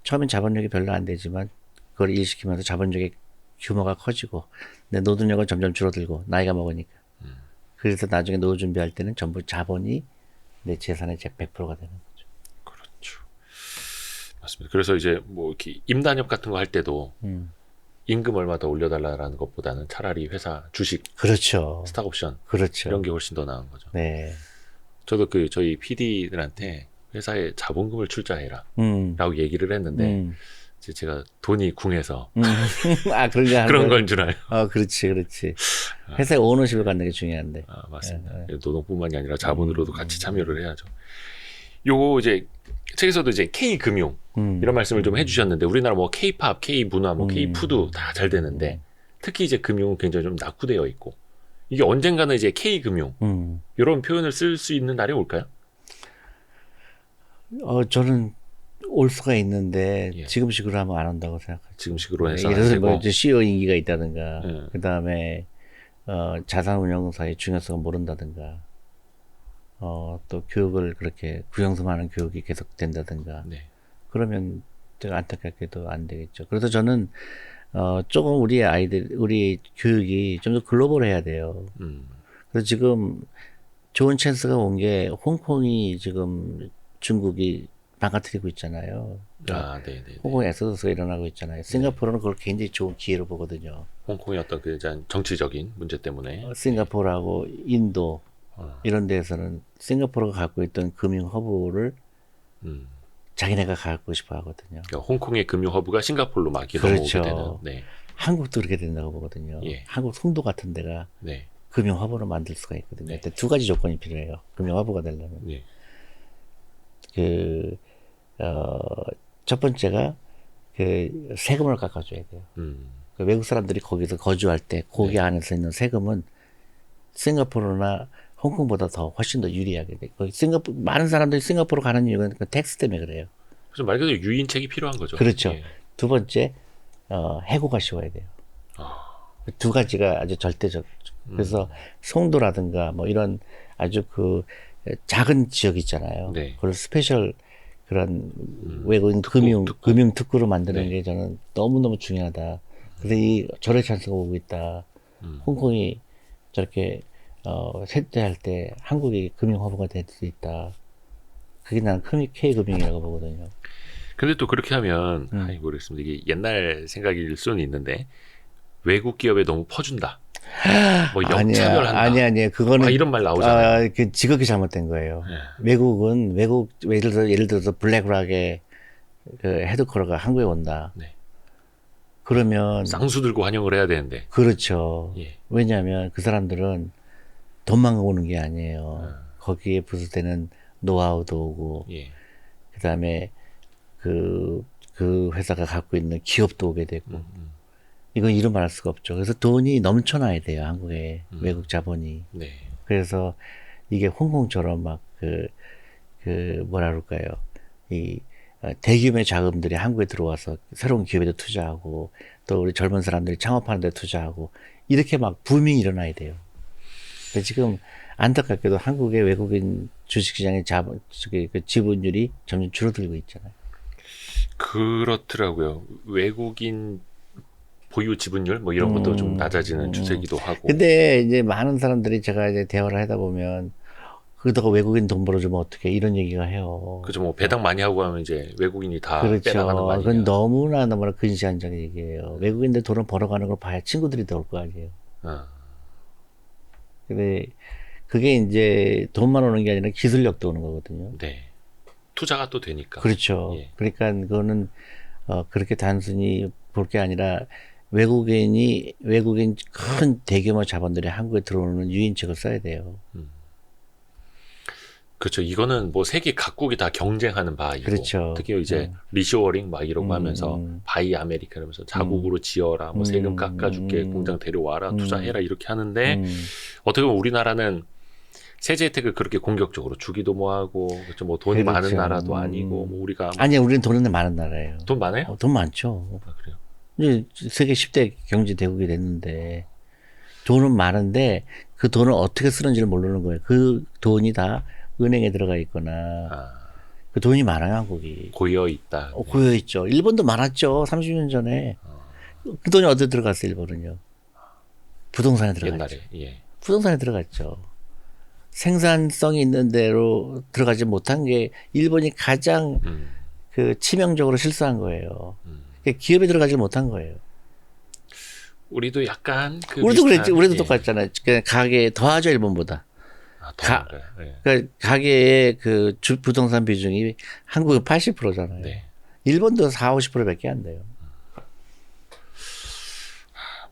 처음엔 자본력이 별로 안 되지만 그걸 일시키면서 자본력의 규모가 커지고 내 노동력은 점점 줄어들고 나이가 먹으니까. 그래서 나중에 노후 준비할 때는 전부 자본이 내 재산의 100%가 되는 거죠. 그렇죠. 맞습니다. 그래서 이제 뭐 이렇게 임단협 같은 거 할 때도 임금 얼마 더 올려달라는 것보다는 차라리 회사 주식, 그렇죠. 스탁옵션 그렇죠. 이런 게 훨씬 더 나은 거죠. 네. 저도 저희 PD들한테 회사에 자본금을 출자해라 라고 얘기를 했는데 이제 제가 돈이 궁해서 그런 건 줄 알고. 그렇지, 그렇지. 회사의 오너십을 갖는 게 중요한데. 맞습니다. 노동뿐만이 아니라 자본으로도 같이 참여를 해야죠. 요거 이제 책에서도 이제 K금융 이런 말씀을 좀 해주셨는데 우리나라 뭐 K팝, K문화, 뭐 K푸드 다 잘 되는데 특히 이제 금융은 굉장히 좀 낙후되어 있고 이게 언젠가는 이제 K금융 이런 표현을 쓸 수 있는 날이 올까요? 저는 올 수가 있는데 예. 지금식으로 하면 안 온다고 생각하죠. 지금식으로 해서 예를 들어서 뭐 이제 CEO 임기가 있다든가 예. 그다음에 자산운용사의 중요성을 모른다든가 또 교육을 그렇게 구형성하는 교육이 계속된다든가 네. 그러면 제가 안타깝게도 안 되겠죠. 그래서 저는 조금 우리 교육이 좀 더 글로벌해야 돼요. 그래서 지금 좋은 찬스가 온 게 홍콩이 지금 중국이 망가뜨리고 있잖아요. 네. 홍콩에 엑소더스가 일어나고 있잖아요. 싱가포르는 그걸 굉장히 좋은 기회로 보거든요. 홍콩의 어떤 그 정치적인 문제 때문에. 싱가포르하고 인도 이런 데에서는 싱가포르가 갖고 있던 금융 허브를 자기네가 갖고 싶어 하거든요. 그러니까 홍콩의 금융 허브가 싱가포르로 막 그렇죠. 넘어오게 되는. 네. 한국도 그렇게 된다고 보거든요. 예. 한국 송도 같은 데가 네. 금융 허브로 만들 수가 있거든요. 네. 근데 두 가지 조건이 필요해요. 금융 허브가 되려면. 네. 첫 번째가 세금을 깎아줘야 돼요. 그 외국 사람들이 거기서 거주할 때 거기 네. 안에서 있는 세금은 싱가포르나 홍콩보다 훨씬 더 유리하게 돼. 많은 사람들이 싱가포르 가는 이유는 그 텍스 때문에 그래요. 그래서 말 그대로 유인책이 필요한 거죠. 그렇죠. 예. 두 번째, 해고가 쉬워야 돼요. 두 가지가 아주 절대적. 그래서 송도라든가 뭐 이런 아주 작은 지역 있잖아요. 네. 그걸 스페셜 그런 외국인 금융 특구로 만드는 네. 게 저는 너무너무 중요하다. 그래서 이 절의 찬스가 오고 있다. 홍콩이 저렇게 쇠퇴할 때 한국이 금융 허브가 될 수 있다. 그게 나는 K금융이라고 보거든요. 근데 또 그렇게 하면 모르겠습니다. 이게 옛날 생각일 수는 있는데 외국 기업에 너무 퍼준다. 뭐 역차별한다. 아니야. 그거는 이런 말 나오잖아요. 그 지극히 잘못된 거예요. 네. 외국 예를 들어서 블랙락의 그 헤드쿼터가 한국에 온다. 네. 그러면 쌍수 들고 환영을 해야 되는데. 그렇죠. 예. 왜냐하면 그 사람들은 돈만 오는 게 아니에요. 거기에 부수되는 노하우도 오고, 예. 그다음에 그 회사가 갖고 있는 기업도 오게 되고, 이건 이루 말할 수가 없죠. 그래서 돈이 넘쳐나야 돼요, 한국에. 외국 자본이. 네. 그래서 이게 홍콩처럼 막 뭐라 그럴까요. 대규모의 자금들이 한국에 들어와서 새로운 기업에도 투자하고, 또 우리 젊은 사람들이 창업하는 데 투자하고, 이렇게 막 붐이 일어나야 돼요. 근데 지금 안타깝게도 한국의 외국인 주식시장의 그 지분율이 점점 줄어들고 있잖아요. 그렇더라고요. 외국인 보유 지분율 뭐 이런 것도 좀 낮아지는 추세기도 하고. 근데 이제 많은 사람들이 제가 이제 대화를 하다 보면 그러다가 외국인 돈 벌어주면 어떻게 이런 얘기가 해요. 그죠. 뭐 배당 많이 하고 하면 이제 외국인이 다 그렇죠. 빼나가는 거 아니냐. 그건 너무나 근시안적인 얘기예요. 외국인들 돈을 벌어가는 걸 봐야 친구들이 더 올 거 아니에요. 근데 그게 이제 돈만 오는 게 아니라 기술력도 오는 거거든요. 네. 투자가 또 되니까. 그렇죠. 예. 그러니까 그거는 그렇게 단순히 볼 게 아니라 외국인 큰 대규모 자본들이 한국에 들어오는 유인책을 써야 돼요. 그렇죠. 이거는 뭐 세계 각국이 다 경쟁하는 바이고, 그렇죠. 특히 이제 리쇼어링 막 이러고 하면서 바이 아메리카 이러면서 자국으로 지어라, 뭐 세금 깎아줄게, 공장 데려와라, 투자해라 이렇게 하는데 어떻게 보면 우리나라는 세제 혜택을 그렇게 공격적으로 주기도 뭐하고, 그렇죠. 뭐 돈이 그렇죠. 많은 나라도 아니고, 뭐 우리가 뭐 아니요, 우리는 돈은 많은 나라예요. 돈 많아요? 돈 많죠. 아, 그래요. 이제 세계 10대 경제 대국이 됐는데 돈은 많은데 그 돈을 어떻게 쓰는지를 모르는 거예요. 그 돈이 다 은행에 들어가 있거나 그 돈이 많아요, 한국이. 고여 있다. 고여 있죠. 일본도 많았죠. 30년 전에. 그 돈이 어디 들어갔어요, 일본은요? 부동산에 들어갔죠. 옛날에. 예. 부동산에 들어갔죠. 생산성이 있는 대로 들어가지 못한 게 일본이 가장 치명적으로 실수한 거예요. 기업에 들어가지 못한 거예요. 우리도 약간 우리도 그랬지. 우리도 예. 똑같잖아요. 가계에 더하죠, 일본보다. 예. 그러니까 가계의 부동산 비중이 한국은 80%잖아요. 네. 일본도 40-50%밖에 안 돼요.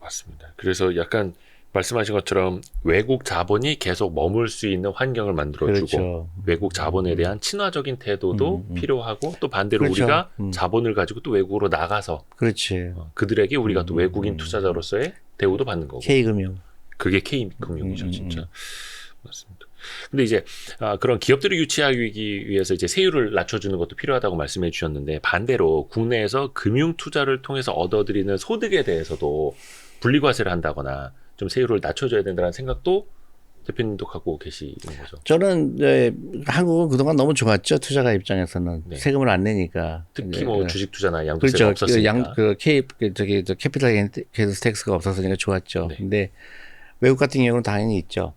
맞습니다. 그래서 약간 말씀하신 것처럼 외국 자본이 계속 머물 수 있는 환경을 만들어주고, 그렇죠. 외국 자본에 대한 친화적인 태도도 필요하고, 또 반대로 그렇죠. 우리가 자본을 가지고 또 외국으로 나가서 그렇지. 그들에게 우리가 또 외국인 투자자로서의 대우도 받는 거고. K금융. 그게 K금융이죠, 진짜. 맞습니다. 근데 이제 그런 기업들을 유치하기 위해서 이제 세율을 낮춰주는 것도 필요하다고 말씀해 주셨는데, 반대로 국내에서 금융 투자를 통해서 얻어들이는 소득에 대해서도 분리과세를 한다거나 좀 세율을 낮춰줘야 된다는 생각도 대표님도 갖고 계시는 거죠. 저는 한국은 그동안 너무 좋았죠. 투자가 입장에서는 네. 세금을 안 내니까. 특히 뭐 주식 투자나 양도세가 그렇죠. 없었으니까. 캐피탈 게인스 텍스가 없었으니까 좋았죠. 네. 근데 외국 같은 경우는 당연히 있죠.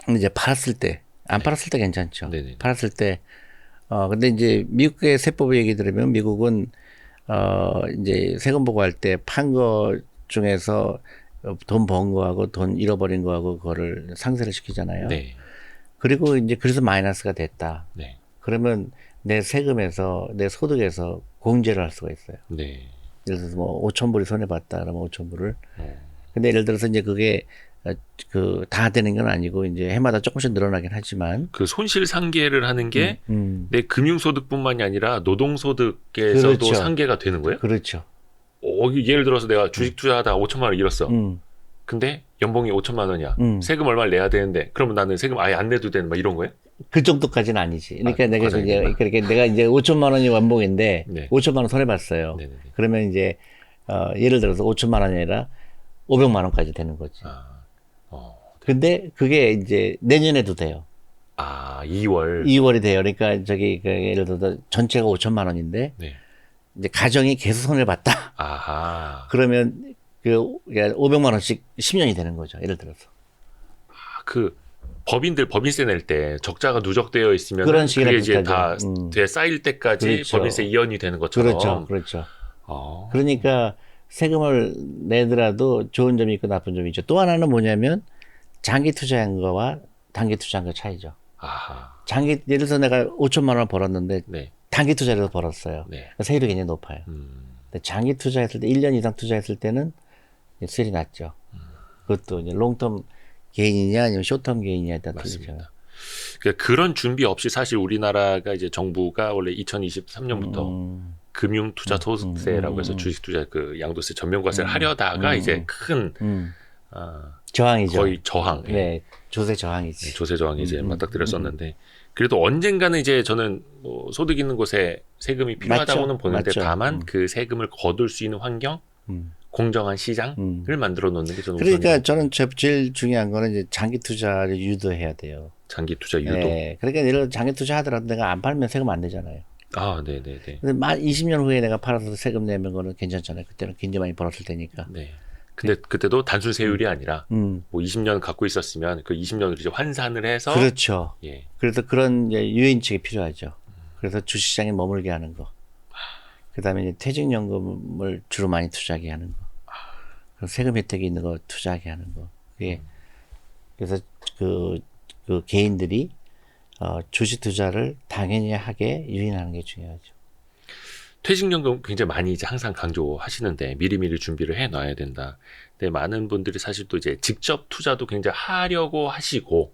근데 이제 팔았을 때, 안 팔았을 때 괜찮죠. 네네. 팔았을 때, 근데 이제 미국의 세법 얘기 들으면 미국은 이제 세금 보고할 때 판 거 중에서 돈 번 거하고 돈 잃어버린 거하고 그거를 상세를 시키잖아요. 네. 그리고 이제 그래서 마이너스가 됐다. 네. 그러면 내 세금에서 내 소득에서 공제를 할 수가 있어요. 네. 예를 들어서 뭐 5,000불이 손해 봤다 그러면 5,000불을. 근데 예를 들어서 이제 그게 다 되는 건 아니고 이제 해마다 조금씩 늘어나긴 하지만 그 손실 상계를 하는 게 내 금융소득뿐만이 아니라 노동소득에서도 그렇죠. 상계가 되는 거예요? 그렇죠. 예를 들어서 내가 주식 투자하다가 5천만 원 잃었어. 근데 연봉이 5천만 원이야. 세금 얼마를 내야 되는데 그러면 나는 세금 아예 안 내도 되는 막 이런 거예요? 그 정도까지는 아니지. 그러니까 내가 과정이구나. 그렇게 내가 이제 5천만 원이 연봉인데 네. 5천만 원 손해 봤어요. 네네네. 그러면 이제 예를 들어서 5천만 원이 아니라 500만 원까지 되는 거지. 근데 그게 이제 내년에도 돼요. 2월. 2월이 돼요. 그러니까 예를 들어서 전체가 5천만 원인데 네. 이제 가정이 계속 손해를 봤다. 아하. 그러면 500만 원씩 10년이 되는 거죠. 예를 들어서. 그 법인세 낼 때 적자가 누적되어 있으면 그런 식이나 그게 이제 다 비슷하죠. 돼 쌓일 때까지 그렇죠. 법인세 이연이 되는 것처럼. 그렇죠. 그렇죠. 아. 그러니까 세금을 내더라도 좋은 점이 있고 나쁜 점이 있죠. 또 하나는 뭐냐면 장기 투자한 거와 단기 투자한 거 차이죠. 아하. 예를 들어서 내가 5천만 원 벌었는데 네. 단기 투자로 벌었어요. 네. 세율이 굉장히 높아요. 근데 장기 투자했을 때 1년 이상 투자했을 때는 세율이 낮죠. 그것도 이제 롱텀 개인이냐 아니면 쇼텀 개인이냐에 따라 틀리죠. 맞습니다. 그러니까 그런 준비 없이 사실 우리나라가 이제 정부가 원래 2023년부터 금융투자소득세라고 해서 주식투자 그 양도세 전면과세를 하려다가 이제 큰 저항이죠. 거의 저항, 네, 조세 저항이지. 네, 조세 저항이 이제 맞닥뜨렸었는데 그래도 언젠가는 이제 저는 뭐 소득 있는 곳에 세금이 필요하다고는 보는데 맞죠. 다만 그 세금을 거둘 수 있는 환경, 공정한 시장을 만들어 놓는 게 저는 그러니까 저는 제일 중요한 거는 이제 장기 투자를 유도해야 돼요. 장기 투자 유도. 네, 그러니까 예를 들어 장기 투자 하더라도 내가 안 팔면 세금 안 내잖아요. 아, 네, 네, 네. 근데 만 20년 후에 내가 팔아서 세금 내면 거는 괜찮잖아요. 그때는 굉장히 많이 벌었을 테니까. 네. 근데 그때도 단순 세율이 아니라 뭐 20년 갖고 있었으면 그 20년을 이제 환산을 해서 그렇죠. 예. 그래서 그런 이제 유인책이 필요하죠. 그래서 주식시장에 머물게 하는 거. 그다음에 이제 퇴직연금을 주로 많이 투자하게 하는 거. 그리고 세금 혜택이 있는 거 투자하게 하는 거. 그게 그래서 그 개인들이 주식 투자를 당연히 하게 유인하는 게 중요하죠. 퇴직연금 굉장히 많이 이제 항상 강조하시는데 미리미리 준비를 해 놔야 된다. 근데 많은 분들이 사실 또 이제 직접 투자도 굉장히 하려고 하시고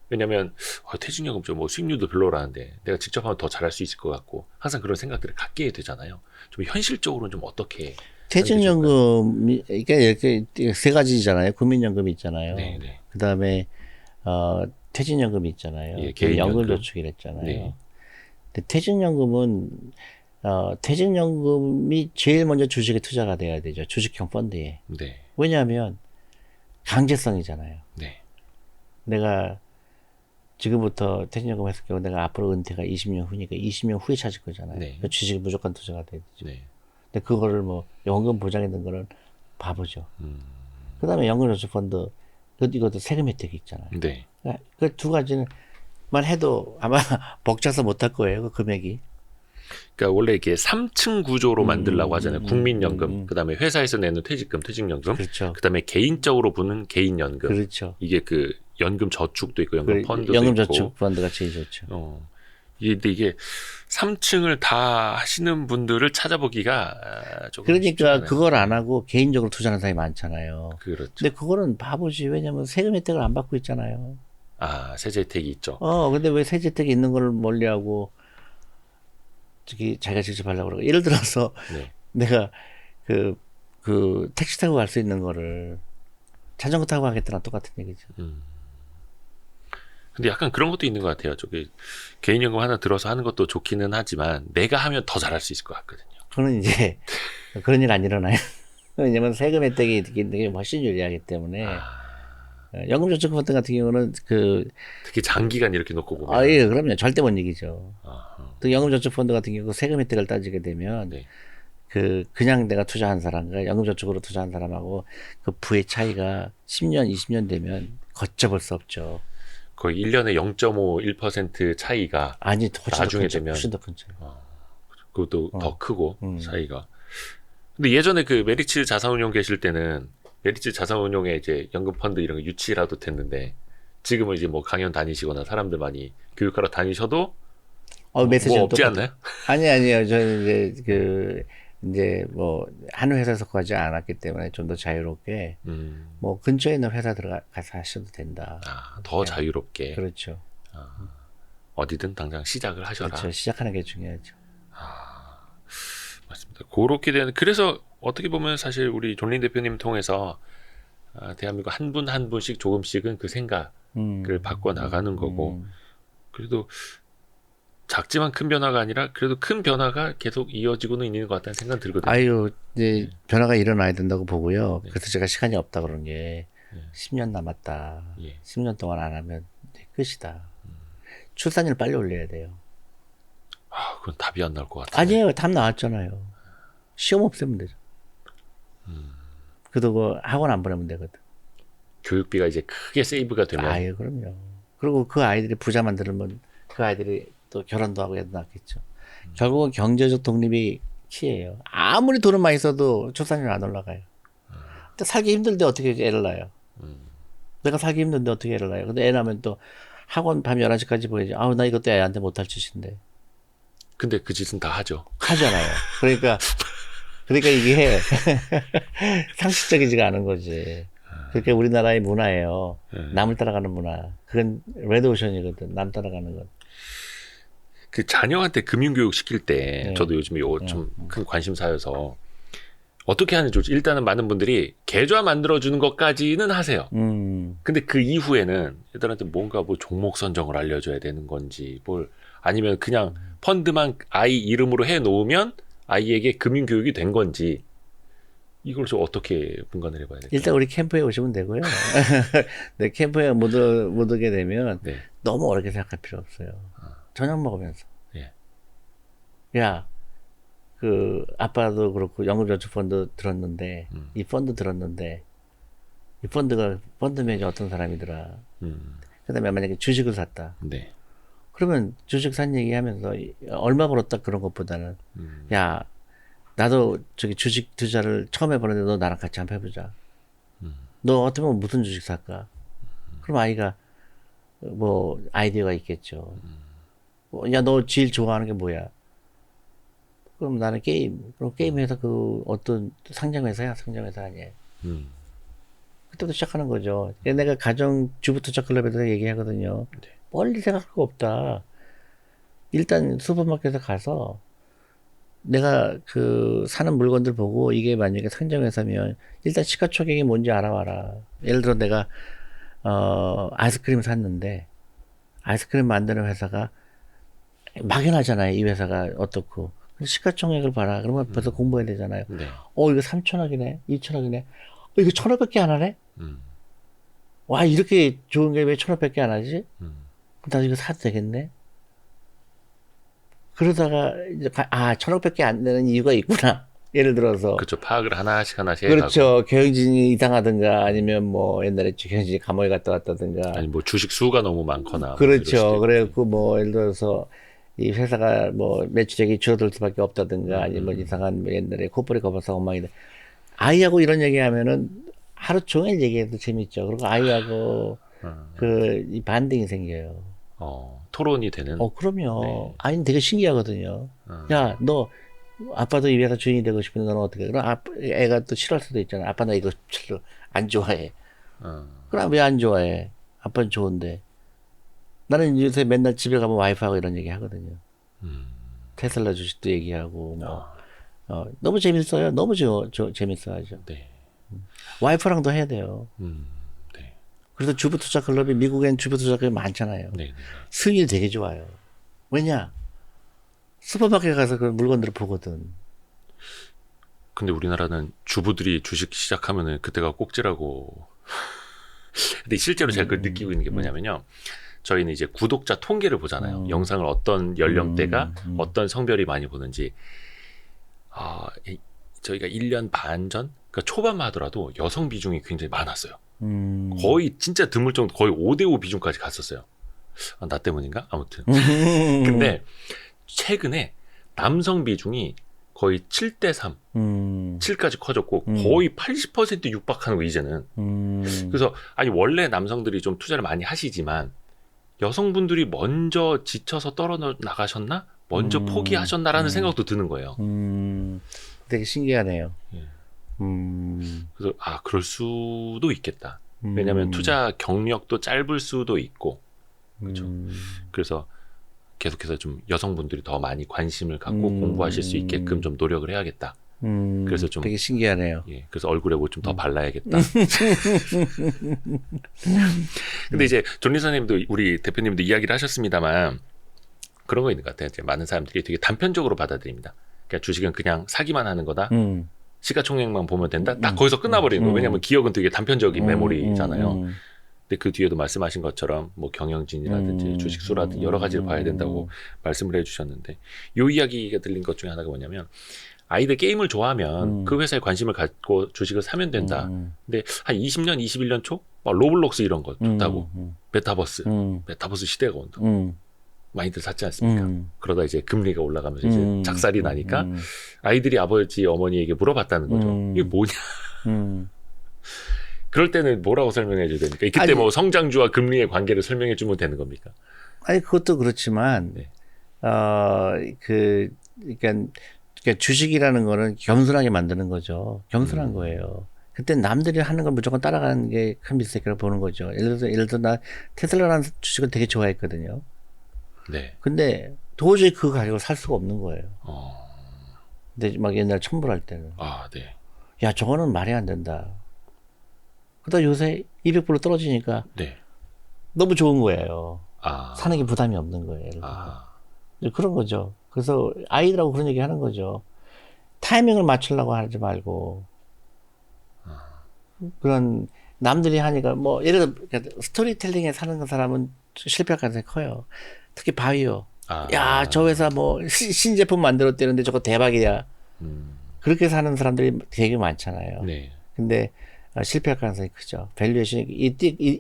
왜냐면 퇴직연금 좀 뭐 수익률도 별로라는데 내가 직접 하면 더 잘할 수 있을 것 같고 항상 그런 생각들을 갖게 되잖아요. 좀 현실적으로는 좀 어떻게 퇴직연금이 그러니까 이렇게 세 가지잖아요. 국민연금이 있잖아요. 네네. 그다음에 퇴직연금이 있잖아요. 예, 개인연금. 연금저축이랬잖아요. 네. 근데 퇴직연금은 퇴직연금이 제일 먼저 주식에 투자가 돼야 되죠. 주식형 펀드에. 네. 왜냐하면 강제성이잖아요. 네. 내가 지금부터 퇴직연금 했을 경우 내가 앞으로 은퇴가 20년 후니까 20년 후에 찾을 거잖아요. 네. 그 주식이 무조건 투자가 되죠. 네. 근데 그거를 뭐 연금 보장해 놓은 거는 바보죠. 그다음에 연금저축펀드 이것도 세금 혜택이 있잖아요. 네. 그 두 가지는 만 해도 아마 벅차서 못할 거예요. 그 금액이. 그러니까 원래 이렇게 3층 구조로 만들려고 하잖아요. 국민연금, 그다음에 회사에서 내는 퇴직금, 퇴직연금, 그렇죠. 그다음에 개인적으로 부는 개인연금. 그렇죠. 이게 그 연금 저축도 있고 연금 펀드도 연금저축 있고. 펀드가 제일 좋죠. 이게 3층을 다 하시는 분들을 찾아보기가 조금 쉽지 그러니까 않아요. 그걸 안 하고 개인적으로 투자하는 사람이 많잖아요. 그렇죠. 근데 그거는 바보지. 왜냐면 세금 혜택을 안 받고 있잖아요. 아, 세제 혜택이 있죠. 근데 왜 세제 혜택이 있는 걸 멀리하고 저기 자기가 직접 하려고 그러고. 예를 들어서 네. 내가 그 택시 타고 갈 수 있는 거를 자전거 타고 가겠다랑 똑같은 얘기죠. 근데 약간 그런 것도 있는 것 같아요. 저기 개인연금 하나 들어서 하는 것도 좋기는 하지만 내가 하면 더 잘할 수 있을 것 같거든요. 그거는 이제 그런 일 안 일어나요. 왜냐면 세금 혜택이 있는 게 훨씬 유리하기 때문에. 연금저축펀드 같은 경우는 특히 장기간 이렇게 놓고 보면 예, 그럼요. 절대 못 이기죠. 아하. 또 연금저축펀드 같은 경우 세금 혜택을 따지게 되면 네. 그냥 내가 투자한 사람과 연금저축으로 투자한 사람하고 그 부의 차이가 10년, 20년 되면 걷잡을 수 없죠. 거의 1년에 0.51% 차이가 아니, 나중에 되면 훨씬 더 큰 차이. 그것도 더 크고 차이가. 근데 예전에 그 메리츠 자산운용 계실 때는 메리츠 자산운용에 이제 연금 펀드 이런 거 유치라도 됐는데 지금은 이제 뭐 강연 다니시거나 사람들 많이 교육하러 다니셔도 메시지는 뭐 없지 똑같아요. 않나요? 아니요. 저는 이제 뭐 한 회사 속하지 않았기 때문에 좀 더 자유롭게 뭐 근처에 있는 회사 들어가서 하셔도 된다. 더 자유롭게. 그렇죠. 어디든 당장 시작을 하셔라. 그렇죠. 시작하는 게 중요하죠. 맞습니다. 그렇게 되는 그래서 어떻게 보면 사실 우리 존린 대표님 통해서 대한민국 한 분 한 분씩 조금씩은 그 생각을 바꿔 나가는 거고 그래도 작지만 큰 변화가 아니라 그래도 큰 변화가 계속 이어지고는 있는 것 같다는 생각 들거든요. 이제 변화가 일어나야 된다고 보고요. 그래서 제가 시간이 없다 그런 게 10년 남았다. 10년 동안 안 하면 이제 끝이다. 출산율 빨리 올려야 돼요. 그건 답이 안 나올 것 같아요. 아니에요. 답 나왔잖아요. 시험 없애면 되죠. 그리고 학원 안 보내면 되거든. 교육비가 이제 크게 세이브가 되면. 그럼요. 그리고 그 아이들이 부자 만들면 그 아이들이 또 결혼도 하고 애도 낳겠죠. 결국은 경제적 독립이 키예요. 아무리 돈을 많이 써도 출산율 안 올라가요. 근데 살기 힘들데 어떻게 애를 낳아요? 내가 살기 힘든데 어떻게 애를 낳아요? 근데 애 낳으면 또 학원 밤 11시까지 보내지. 나 이것도 애한테 못할 짓인데. 근데 그 짓은 다 하죠. 하잖아요. 그러니까 이게 상식적이지가 않은 거지. 그게 우리나라의 문화예요. 네. 남을 따라가는 문화. 그건 레드오션이거든. 남 따라가는 건. 그 자녀한테 금융교육 시킬 때 네. 저도 요즘에 이거 좀 큰 관심사여서 어떻게 하는지 좋지. 일단은 많은 분들이 계좌 만들어주는 것까지는 하세요. 근데 그 이후에는 애들한테 뭔가 뭐 종목 선정을 알려줘야 되는 건지 뭘 아니면 그냥 펀드만 아이 이름으로 해 놓으면 아이에게 금융교육이 된 건지 이걸 좀 어떻게 분간을 해봐야 될까요? 일단 우리 캠프에 오시면 되고요. 네, 캠프에 못 오게 되면 네. 너무 어렵게 생각할 필요 없어요. 저녁 먹으면서. 예. 야, 그 아빠도 그렇고 연금저축펀드 들었는데 이 펀드 들었는데 이 펀드가 펀드 매니저 어떤 사람이더라. 그다음에 만약에 주식을 샀다. 네. 그러면 주식 산 얘기하면서 얼마 벌었다 그런 것보다는 야 나도 저기 주식 투자를 처음 해보는데 너 나랑 같이 한번 해보자. 너 어쩌면 무슨 주식 살까? 그럼 아이가 뭐 아이디어가 있겠죠. 야 너 제일 좋아하는 게 뭐야? 그럼 나는 게임. 그럼 게임 회사 그 어떤 상장회사야? 상장회사 아니에요. 그때부터 시작하는 거죠. 내가 가정 주부 투자 클럽에서 얘기하거든요. 네. 멀리 생각할 거 없다. 일단 슈퍼마켓에 가서 내가 그 사는 물건들 보고 이게 만약에 상장회사면 일단 시가총액이 뭔지 알아와라. 예를 들어 내가 아이스크림 샀는데 아이스크림 만드는 회사가 막연하잖아요. 이 회사가 어떻고. 시가총액을 봐라. 그러면 벌써 공부해야 되잖아요. 네. 이거 3천억이네. 2천억이네. 이거 1,500개 안 하네? 와, 이렇게 좋은 게 왜 1,500개 안 하지? 나 이거 사도 되겠네? 그러다가, 이제, 1,500개 안 되는 이유가 있구나. 예를 들어서. 그렇죠. 파악을 하나씩 그렇죠. 해가고. 경영진이 이상하든가, 아니면 뭐, 옛날에 경영진이 감옥에 갔다 왔다든가. 아니 뭐 주식 수가 너무 많거나. 그렇죠. 그래갖고 뭐, 예를 들어서, 이 회사가 뭐, 매출액이 줄어들 수밖에 없다든가, 아니면 이상한 뭐 옛날에 코퍼리 거버사 엉망인데, 아이하고 이런 얘기 하면은 하루 종일 얘기해도 재밌죠. 그리고 아이하고 이 반등이 생겨요. 토론이 되는. 그럼요. 네. 아이는 되게 신기하거든요. 야, 너 아빠도 이 회사 주인이 되고 싶은데 너는 어떻게 해? 그럼 애가 또 싫어할 수도 있잖아. 아빠 나 이거 별로 안 좋아해. 그럼 왜 안 좋아해? 아빠는 좋은데. 나는 요새 맨날 집에 가면 와이프하고 이런 얘기 하거든요. 테슬라 주식도 얘기하고 뭐. 너무 재밌어요. 너무 재밌어 하죠. 네. 와이프랑도 해야 돼요. 네. 그래서 주부 투자 클럽이 미국엔 주부 투자 클럽이 많잖아요. 네. 수익이 되게 좋아요. 왜냐? 슈퍼마켓 가서 그 물건들을 보거든. 근데 우리나라는 주부들이 주식 시작하면은 그때가 꼭지라고. 근데 실제로 제가 그걸 느끼고 있는 게 뭐냐면요. 저희는 이제 구독자 통계를 보잖아요. 영상을 어떤 연령대가 어떤 성별이 많이 보는지. 저희가 1년 반 전, 그러니까 초반만 하더라도 여성 비중이 굉장히 많았어요. 거의 진짜 드물 정도, 거의 5대5 비중까지 갔었어요. 나 때문인가? 아무튼. 근데 최근에 남성 비중이 거의 7대3, 7까지 커졌고 거의 80% 육박하는 거 이제는. 그래서 아니 원래 남성들이 좀 투자를 많이 하시지만 여성분들이 먼저 지쳐서 떨어나가셨나? 먼저 포기하셨나라는 생각도 드는 거예요. 되게 신기하네요. 예. 그래서 그럴 수도 있겠다. 왜냐하면 투자 경력도 짧을 수도 있고, 그렇죠. 그래서 계속해서 좀 여성분들이 더 많이 관심을 갖고 공부하실 수 있게끔 좀 노력을 해야겠다. 그래서 좀 되게 신기하네요. 예, 그래서 얼굴에 뭐 좀 더 발라야겠다. 근데 이제 존리 선생님도 우리 대표님도 이야기를 하셨습니다만 그런 거 있는 것 같아요. 이제 많은 사람들이 되게 단편적으로 받아들입니다. 그러니까 주식은 그냥 사기만 하는 거다. 시가총액만 보면 된다. 딱 거기서 끝나버리는 거예요. 왜냐하면 기억은 되게 단편적인 메모리잖아요. 근데 그 뒤에도 말씀하신 것처럼 뭐 경영진이라든지 주식수라든지 여러 가지를 봐야 된다고 말씀을 해주셨는데 이 이야기가 들린 것 중에 하나가 뭐냐면 아이들 게임을 좋아하면 그 회사에 관심을 갖고 주식을 사면 된다. 근데 한 20년, 21년 초 막 로블록스 이런 거 좋다고 메타버스 시대가 온다. 많이들 샀지 않습니까? 그러다 이제 금리가 올라가면서 이제 작살이 나니까 아이들이 아버지, 어머니에게 물어봤다는 거죠. 이게 뭐냐? 그럴 때는 뭐라고 설명해 줘야 됩니까? 그때 아니, 뭐 성장주와 금리의 관계를 설명해 주면 되는 겁니까? 아니 그것도 그렇지만 네. 그러니까 주식이라는 거는 겸손하게 만드는 거죠. 겸손한 거예요. 그때 남들이 하는 걸 무조건 따라가는 게 큰 미스테이크라고 보는 거죠. 예를 들어서 나 테슬라라는 주식을 되게 좋아했거든요. 네. 근데 도저히 그 가격을 살 수가 없는 거예요. 어. 근데 막 옛날 첨부할 때는 아, 네. 야 저거는 말이 안 된다. 그러다 요새 200불로 떨어지니까 네. 너무 좋은 거예요. 아. 사는 게 부담이 없는 거예요. 예를 들어서. 아. 그런 거죠. 그래서 아이들하고 그런 얘기 하는 거죠. 타이밍을 맞추려고 하지 말고 그런 남들이 하니까 뭐 예를 들어 스토리텔링에 사는 사람은 실패할 가능성이 커요. 특히 바이오. 아. 야, 저 회사 뭐 신제품 만들었대는데 저거 대박이야. 그렇게 사는 사람들이 되게 많잖아요. 네. 근데 실패할 가능성이 크죠. 밸류에이션이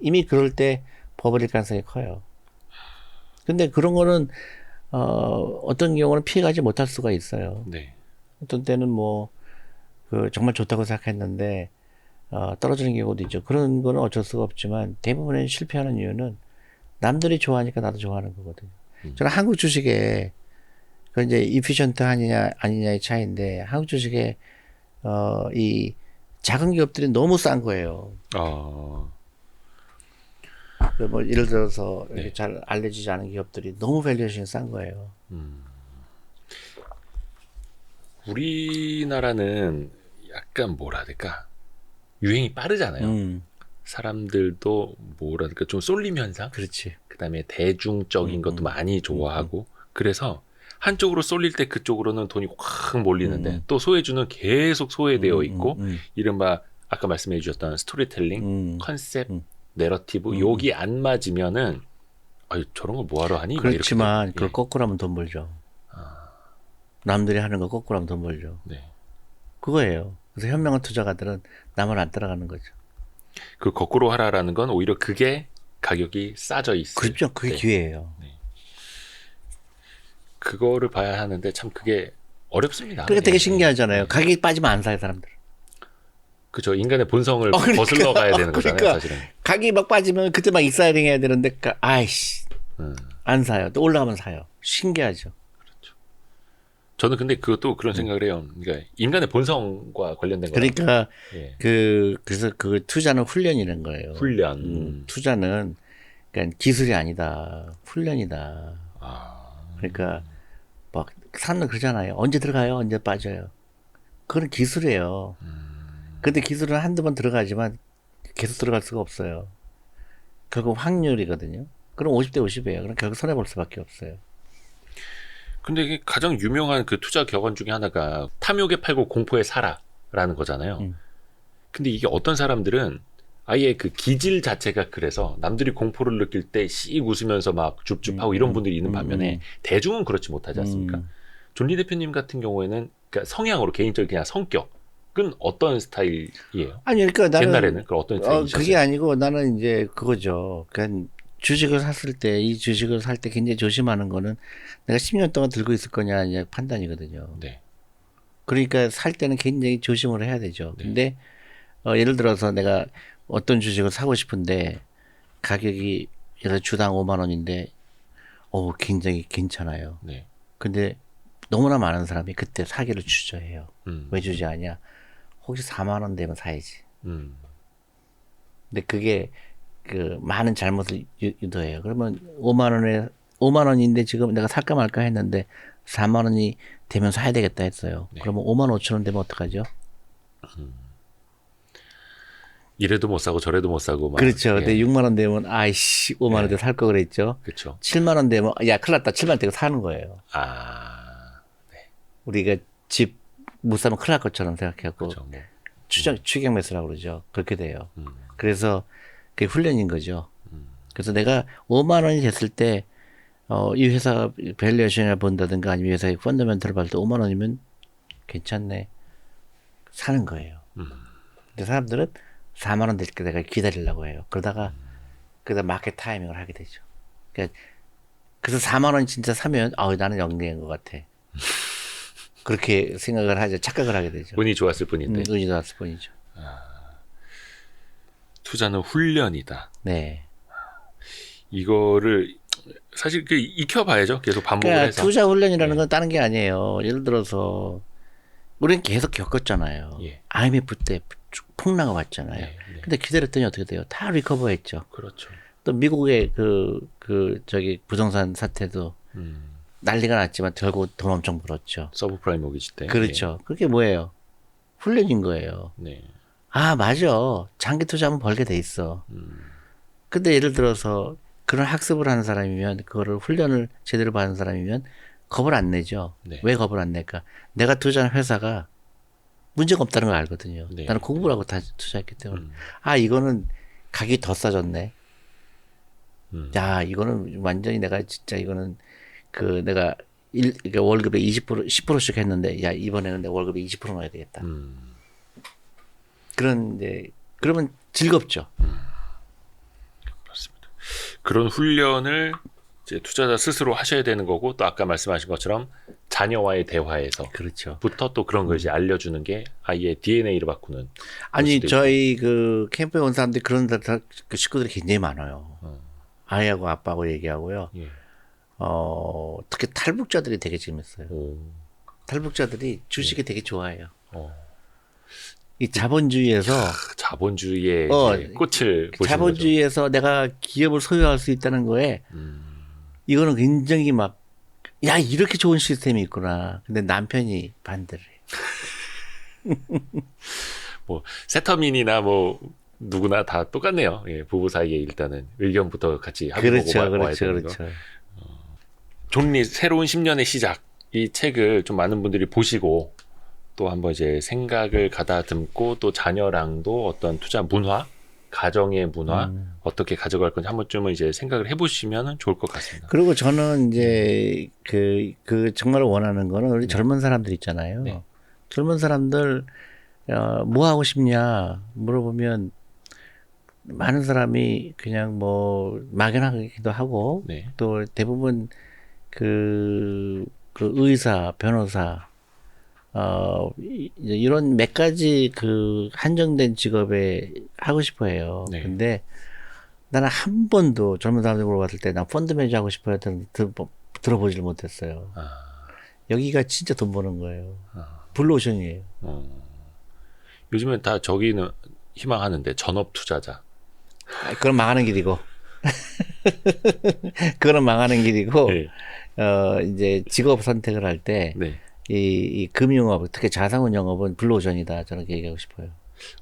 이미 그럴 때 버블일 가능성이 커요. 근데 그런 거는 어떤 경우는 피해가지 못할 수가 있어요. 네. 어떤 때는 뭐 그 정말 좋다고 생각했는데 떨어지는 경우도 있죠. 그런 거는 어쩔 수가 없지만 대부분의 실패하는 이유는 남들이 좋아하니까 나도 좋아하는 거거든요. 저는 한국 주식에 그 이제 이피션트 아니냐 아니냐의 차이인데 한국 주식에 이 작은 기업들이 너무 싼 거예요. 뭐 예를 들어서 이렇게 네. 잘 알려지지 않은 기업들이 너무 밸류에이션이 싼 거예요. 우리나라는 약간 뭐라 해야 될까? 유행이 빠르잖아요. 사람들도 뭐라 해야 될까? 좀 쏠림 현상? 그렇지. 그다음에 대중적인 것도 많이 좋아하고 그래서 한쪽으로 쏠릴 때 그쪽으로는 돈이 확 몰리는데 또 소외주는 계속 소외되어 있고 이른바 아까 말씀해 주셨던 스토리텔링, 컨셉, 내러티브 여기 안 맞으면은 아유 저런 거 뭐하러 하니? 막 이렇게 그렇지만 되고. 그걸 거꾸로 하면 돈 벌죠. 남들이 하는 거 거꾸로 하면 돈 벌죠. 네. 그거예요. 그래서 현명한 투자가들은 남을 안 따라가는 거죠. 그 거꾸로 하라라는 건 오히려 그게 가격이 싸져 있어요. 그렇죠. 그게 기회예요. 그거를 봐야 하는데 참 그게 어렵습니다. 그게 되게 예, 신기하잖아요. 예. 가격이 빠지면 안 사요, 사람들. 그죠. 인간의 본성을 그러니까. 거슬러 가야 되는 거잖아요, 그러니까. 사실은. 가격이 막 빠지면 그때 막 익사이딩 해야 되는데, 아이씨. 음. 안 사요. 또 올라가면 사요. 신기하죠. 저는 근데 그것도 그런 생각을 해요. 그러니까 인간의 본성과 관련된 거예요. 그러니까, 예. 그래서 그 투자는 훈련이라는 거예요. 훈련. 투자는, 그러니까 기술이 아니다. 훈련이다. 아. 그러니까, 막, 사람들 그러잖아요. 언제 들어가요? 언제 빠져요? 그건 기술이에요. 근데 기술은 한두 번 들어가지만 계속 들어갈 수가 없어요. 결국 확률이거든요. 그럼 50대 50이에요. 그럼 결국 손해볼 수밖에 없어요. 근데 이게 가장 유명한 그 투자 격언 중에 하나가 탐욕에 팔고 공포에 사라라는 거잖아요. 근데 이게 어떤 사람들은 아예 그 기질 자체가 그래서 남들이 공포를 느낄 때 씩 웃으면서 막 줍줍하고 이런 분들이 있는 반면에 대중은 그렇지 못하지 않습니까? 존리 대표님 같은 경우에는 그러니까 성향으로 개인적인 그냥 성격은 어떤 스타일이에요? 아니, 그러니까 나는. 옛날에는 그럼 어떤 스타일이셨어요? 그게 아니고 나는 이제 그거죠. 그러니까 주식을 샀을 때, 이 주식을 살 때 굉장히 조심하는 거는 내가 10년 동안 들고 있을 거냐, 이제 판단이거든요. 네. 그러니까 살 때는 굉장히 조심을 해야 되죠. 네. 근데, 예를 들어서 내가 어떤 주식을 사고 싶은데 가격이 예를 들어 주당 5만 원인데, 굉장히 괜찮아요. 네. 근데 너무나 많은 사람이 그때 사기를 주저해요. 왜 주저하냐? 혹시 4만 원 되면 사야지. 근데 그게 그 많은 잘못을 유도해요. 그러면 5만 원인데 지금 내가 살까 말까 했는데 4만 원이 되면 사야 되겠다 했어요. 네. 그러면 5만 5천 원 되면 어떡하죠? 이래도 못 사고 저래도 못 사고 막. 그렇죠. 예. 근데 6만 원 되면 아이씨 5만 원대 살 거 그랬죠. 그렇죠. 7만 원 되면 야 큰일 났다. 7만 원 되고 사는 거예요. 아. 우리가 집 못 사면 큰일 날 것처럼 생각해갖고 그렇죠. 뭐. 추격 매수라고 그러죠. 그렇게 돼요. 그래서 그게 훈련인 거죠. 그래서 내가 5만 원이 됐을 때, 이 회사 밸류에이션을 본다든가 아니면 이 회사의 펀더멘털을 봤을 때 5만 원이면 괜찮네. 사는 거예요. 근데 사람들은 4만 원 될 때 내가 기다리려고 해요. 그러다 마켓 타이밍을 하게 되죠. 그래서 4만 원 진짜 사면, 나는 영리한 것 같아. 그렇게 생각을 하죠. 착각을 하게 되죠. 운이 좋았을 뿐인데. 운이 좋았을 뿐이죠. 투자는 훈련이다. 네. 이거를 사실 그 익혀봐야죠. 계속 반복을 그러니까 해서. 투자 훈련이라는 건 다른 게 아니에요. 예를 들어서 우리는 계속 겪었잖아요. 예. IMF 때 폭락을 왔잖아요. 네, 네. 근데 기다렸더니 어떻게 돼요? 다 리커버했죠. 그렇죠. 또 미국의 저기 부동산 사태도 난리가 났지만 결국 돈 엄청 벌었죠. 서브프라임 모기지 때. 그렇죠. 그게 뭐예요? 훈련인 거예요. 네. 아, 맞아. 장기 투자하면 벌게 돼 있어. 근데 예를 들어서 그런 학습을 하는 사람이면 그거를 훈련을 제대로 받은 사람이면 겁을 안 내죠. 네. 왜 겁을 안 낼까? 내가 투자한 회사가 문제가 없다는 걸 알거든요. 네. 나는 공부를 하고 다 투자했기 때문에. 아, 이거는 가격이 더 싸졌네. 야, 이거는 완전히 내가 진짜 이거는 내가 그러니까 월급에 20% 10%씩 했는데 야, 이번에는 내 월급에 20% 넣어야 되겠다. 그런 이제 그러면 즐겁죠. 그렇습니다. 그런 훈련을 이제 투자자 스스로 하셔야 되는 거고 또 아까 말씀하신 것처럼 자녀와의 대화에서 그렇죠. 부터 또 그런 걸 이제 알려주는 게 아이의 DNA를 바꾸는. 아니 저희 그 캠프에 온 사람들이 그런 그 식구들이 굉장히 많아요. 아이하고 아빠하고 얘기하고요. 예. 특히 탈북자들이 되게 재밌어요. 오. 탈북자들이 주식이 되게 좋아해요. 어. 이 자본주의에서 자본주의의 이제 꽃을 보시는 자본주의에서 내가 기업을 소유할 수 있다는 거에 이거는 굉장히 막 야, 이렇게 좋은 시스템이 있구나. 근데 남편이 반대를 해요. 뭐 세터민이나 뭐 누구나 다 똑같네요. 예, 부부 사이에 일단은 의견부터 같이 합의보고 와야 되는 거. 존 리 새로운 10년의 시작 이 책을 좀 많은 분들이 보시고 또 한번 이제 생각을 가다듬고 또 자녀랑도 어떤 투자 문화, 가정의 문화 어떻게 가져갈 건지 한 번쯤은 이제 생각을 해보시면 좋을 것 같습니다. 그리고 저는 이제 그 정말 원하는 거는 우리 젊은 사람들 있잖아요. 네. 젊은 사람들 뭐 하고 싶냐 물어보면 많은 사람이 그냥 뭐 막연하기도 하고 네. 또 대부분 그 의사, 변호사 이런 몇 가지 그 한정된 직업에 하고 싶어 해요. 네. 근데 나는 한 번도 젊은 사람들 물어봤을 때 나 펀드 매니저 하고 싶어 했던 들어보지를 못했어요. 여기가 진짜 돈 버는 거예요. 블루오션이에요. 요즘엔 다 저기는 희망하는데 전업 투자자. 그건 망하는 길이고. 그거는 망하는 길이고, 네. 이제 직업 선택을 할 때, 네. 이 금융업, 특히 자산운 영업은 블루오션이다. 저는 그렇게 얘기하고 싶어요.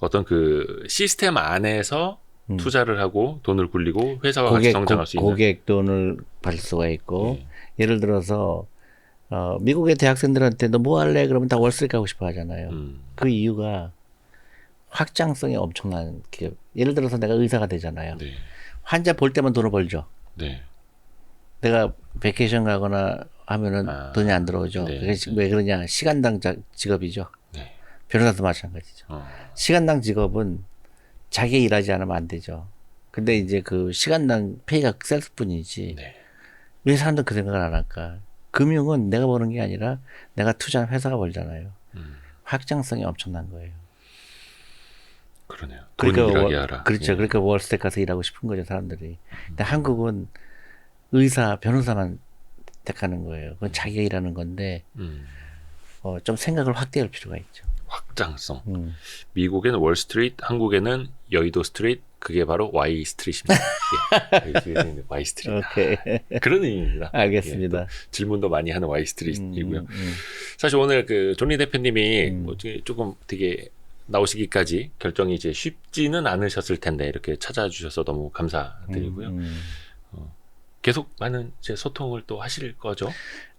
어떤 그 시스템 안에서 투자를 하고 돈을 굴리고 회사와 같이 성장할 수 있는. 고객 돈을 받을 수가 있고, 네. 예를 들어서, 미국의 대학생들한테 너 뭐 할래? 그러면 다 월스트리트 가고 싶어 하잖아요. 그 이유가 확장성이 엄청난 기업. 예를 들어서 내가 의사가 되잖아요. 네. 환자 볼 때만 돈을 벌죠. 네. 내가 베케이션 가거나 하면은 돈이 안 들어오죠. 네. 그게 왜 그러냐? 시간당 직업이죠. 네. 변호사도 마찬가지죠. 시간당 직업은 자기 일하지 않으면 안 되죠. 근데 이제 그 시간당 페이가 셀 뿐이지. 네. 왜 사람들 그 생각을 안 할까? 금융은 내가 버는 게 아니라 내가 투자한 회사가 벌잖아요. 확장성이 엄청난 거예요. 그러네요. 돈 일하게 하라. 그렇죠. 예. 그러니까 월스트리트 가서 일하고 싶은 거죠, 사람들이. 근데 한국은 의사, 변호사만 택하는 거예요. 그건 자기가 일하는 건데 좀 생각을 확대할 필요가 있죠. 확장성. 미국에는 월스트리트, 한국에는 여의도 스트리트, 그게 바로 Y 스트리트입니다. 예. Y 스트리트. 오케이. 그런 의미입니다. 알겠습니다. 예, 질문도 많이 하는 Y 스트리트이고요. 사실 오늘 그 존리 대표님이 뭐 조금 되게 나오시기까지 결정이 이제 쉽지는 않으셨을 텐데 이렇게 찾아주셔서 너무 감사드리고요. 계속 많은 이제 소통을 또 하실 거죠?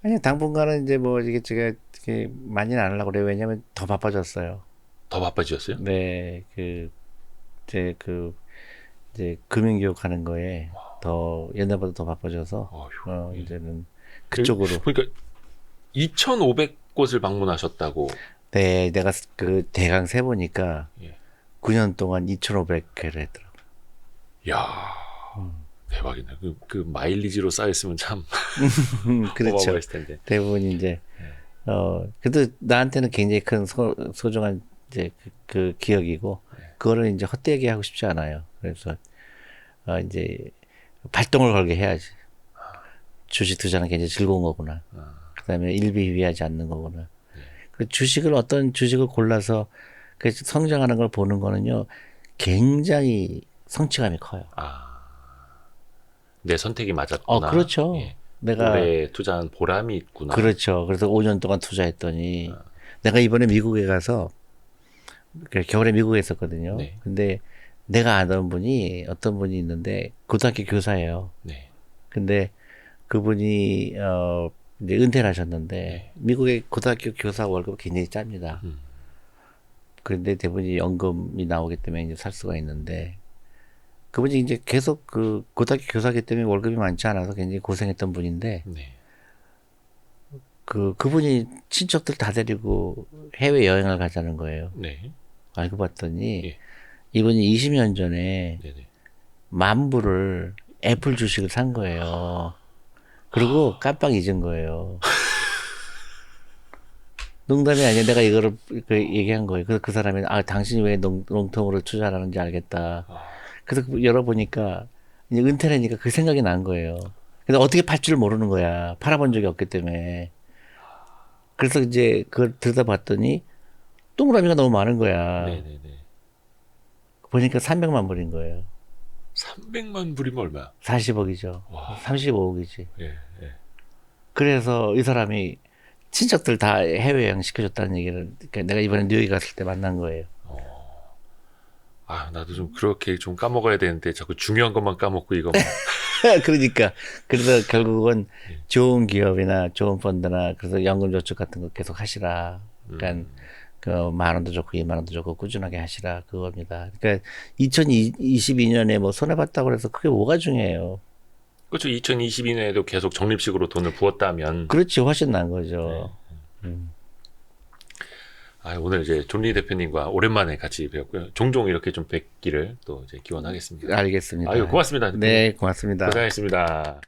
아니 당분간은 이제 뭐 이게 제가 이렇게 많이는 안 하려고 그래요. 왜냐하면 더 바빠졌어요. 더 바빠지셨어요? 네, 이제 금융교육 하는 거에 더 옛날보다 더 바빠져서 이제는 그쪽으로. 그러니까 2,500곳을 방문하셨다고. 네, 내가 그 대강 세 보니까 예. 9년 동안 2,500회를 했더라고. 야, 대박이네. 그 마일리지로 쌓였으면 참 그렇죠. 어마어마했을 텐데. 대부분 이제 그래도 나한테는 굉장히 큰 소중한 이제 그 기억이고 그거를 이제 헛되게 하고 싶지 않아요. 그래서 이제 발동을 걸게 해야지. 주식 투자는 굉장히 즐거운 거구나. 그다음에 일비비하지 않는 거구나. 그 주식을 어떤 주식을 골라서 그 성장하는 걸 보는 거는요 굉장히 성취감이 커요. 내 선택이 맞았구나. 그렇죠. 예. 내가 올해 투자한 보람이 있구나. 그렇죠. 그래서 5년 동안 투자했더니 내가 이번에 미국에 가서 겨울에 미국에 있었거든요. 네. 근데 내가 아는 분이 어떤 분이 있는데 고등학교 교사예요. 네. 근데 그분이 이제 은퇴를 하셨는데 네. 미국의 고등학교 교사 월급 굉장히 짭니다. 그런데 대부분이 연금이 나오기 때문에 이제 살 수가 있는데 그분이 이제 계속 그 고등학교 교사기 때문에 월급이 많지 않아서 굉장히 고생했던 분인데 네. 그분이 친척들 다 데리고 해외 여행을 가자는 거예요. 네. 알고 봤더니 예. 이분이 20년 전에 네네. 만불을 애플 주식을 산 거예요. 그리고 깜빡 잊은 거예요. 농담이 아니야. 내가 이거를 얘기한 거예요. 그래서 그 사람이 당신이 왜 롱텀으로 투자하는지 알겠다. 그래서 열어보니까 이제 은퇴하니까 그 생각이 난 거예요. 근데 어떻게 팔 줄 모르는 거야. 팔아본 적이 없기 때문에. 그래서 이제 그걸 들여다봤더니 동그라미가 너무 많은 거야. 네네네. 보니까 300만 불인 거예요. 300만 불이면 얼마야? 40억이죠. 와. 35억이지. 예. 예. 그래서 이 사람이 친척들 다 해외여행 시켜줬다는 얘기를 그러니까 내가 이번에 뉴욕에 갔을 때 만난 거예요. 나도 좀 그렇게 좀 까먹어야 되는데 자꾸 중요한 것만 까먹고 이거. 그러니까 그래서 결국은 좋은 기업이나 좋은 펀드나 그래서 연금저축 같은 거 계속 하시라. 그러니까 그 10,000원도 좋고 20,000원도 좋고 꾸준하게 하시라 그겁니다. 그러니까 2022년에 뭐 손해 봤다고 해서 그게 뭐가 중요해요. 그렇죠. 2022년에도 계속 적립식으로 돈을 부었다면. 그렇지 훨씬 난 거죠. 오늘 이제 존리 대표님과 오랜만에 같이 배웠고요. 종종 이렇게 좀 뵙기를 또 이제 기원하겠습니다. 알겠습니다. 고맙습니다. 대표님. 네, 고맙습니다. 고생하셨습니다.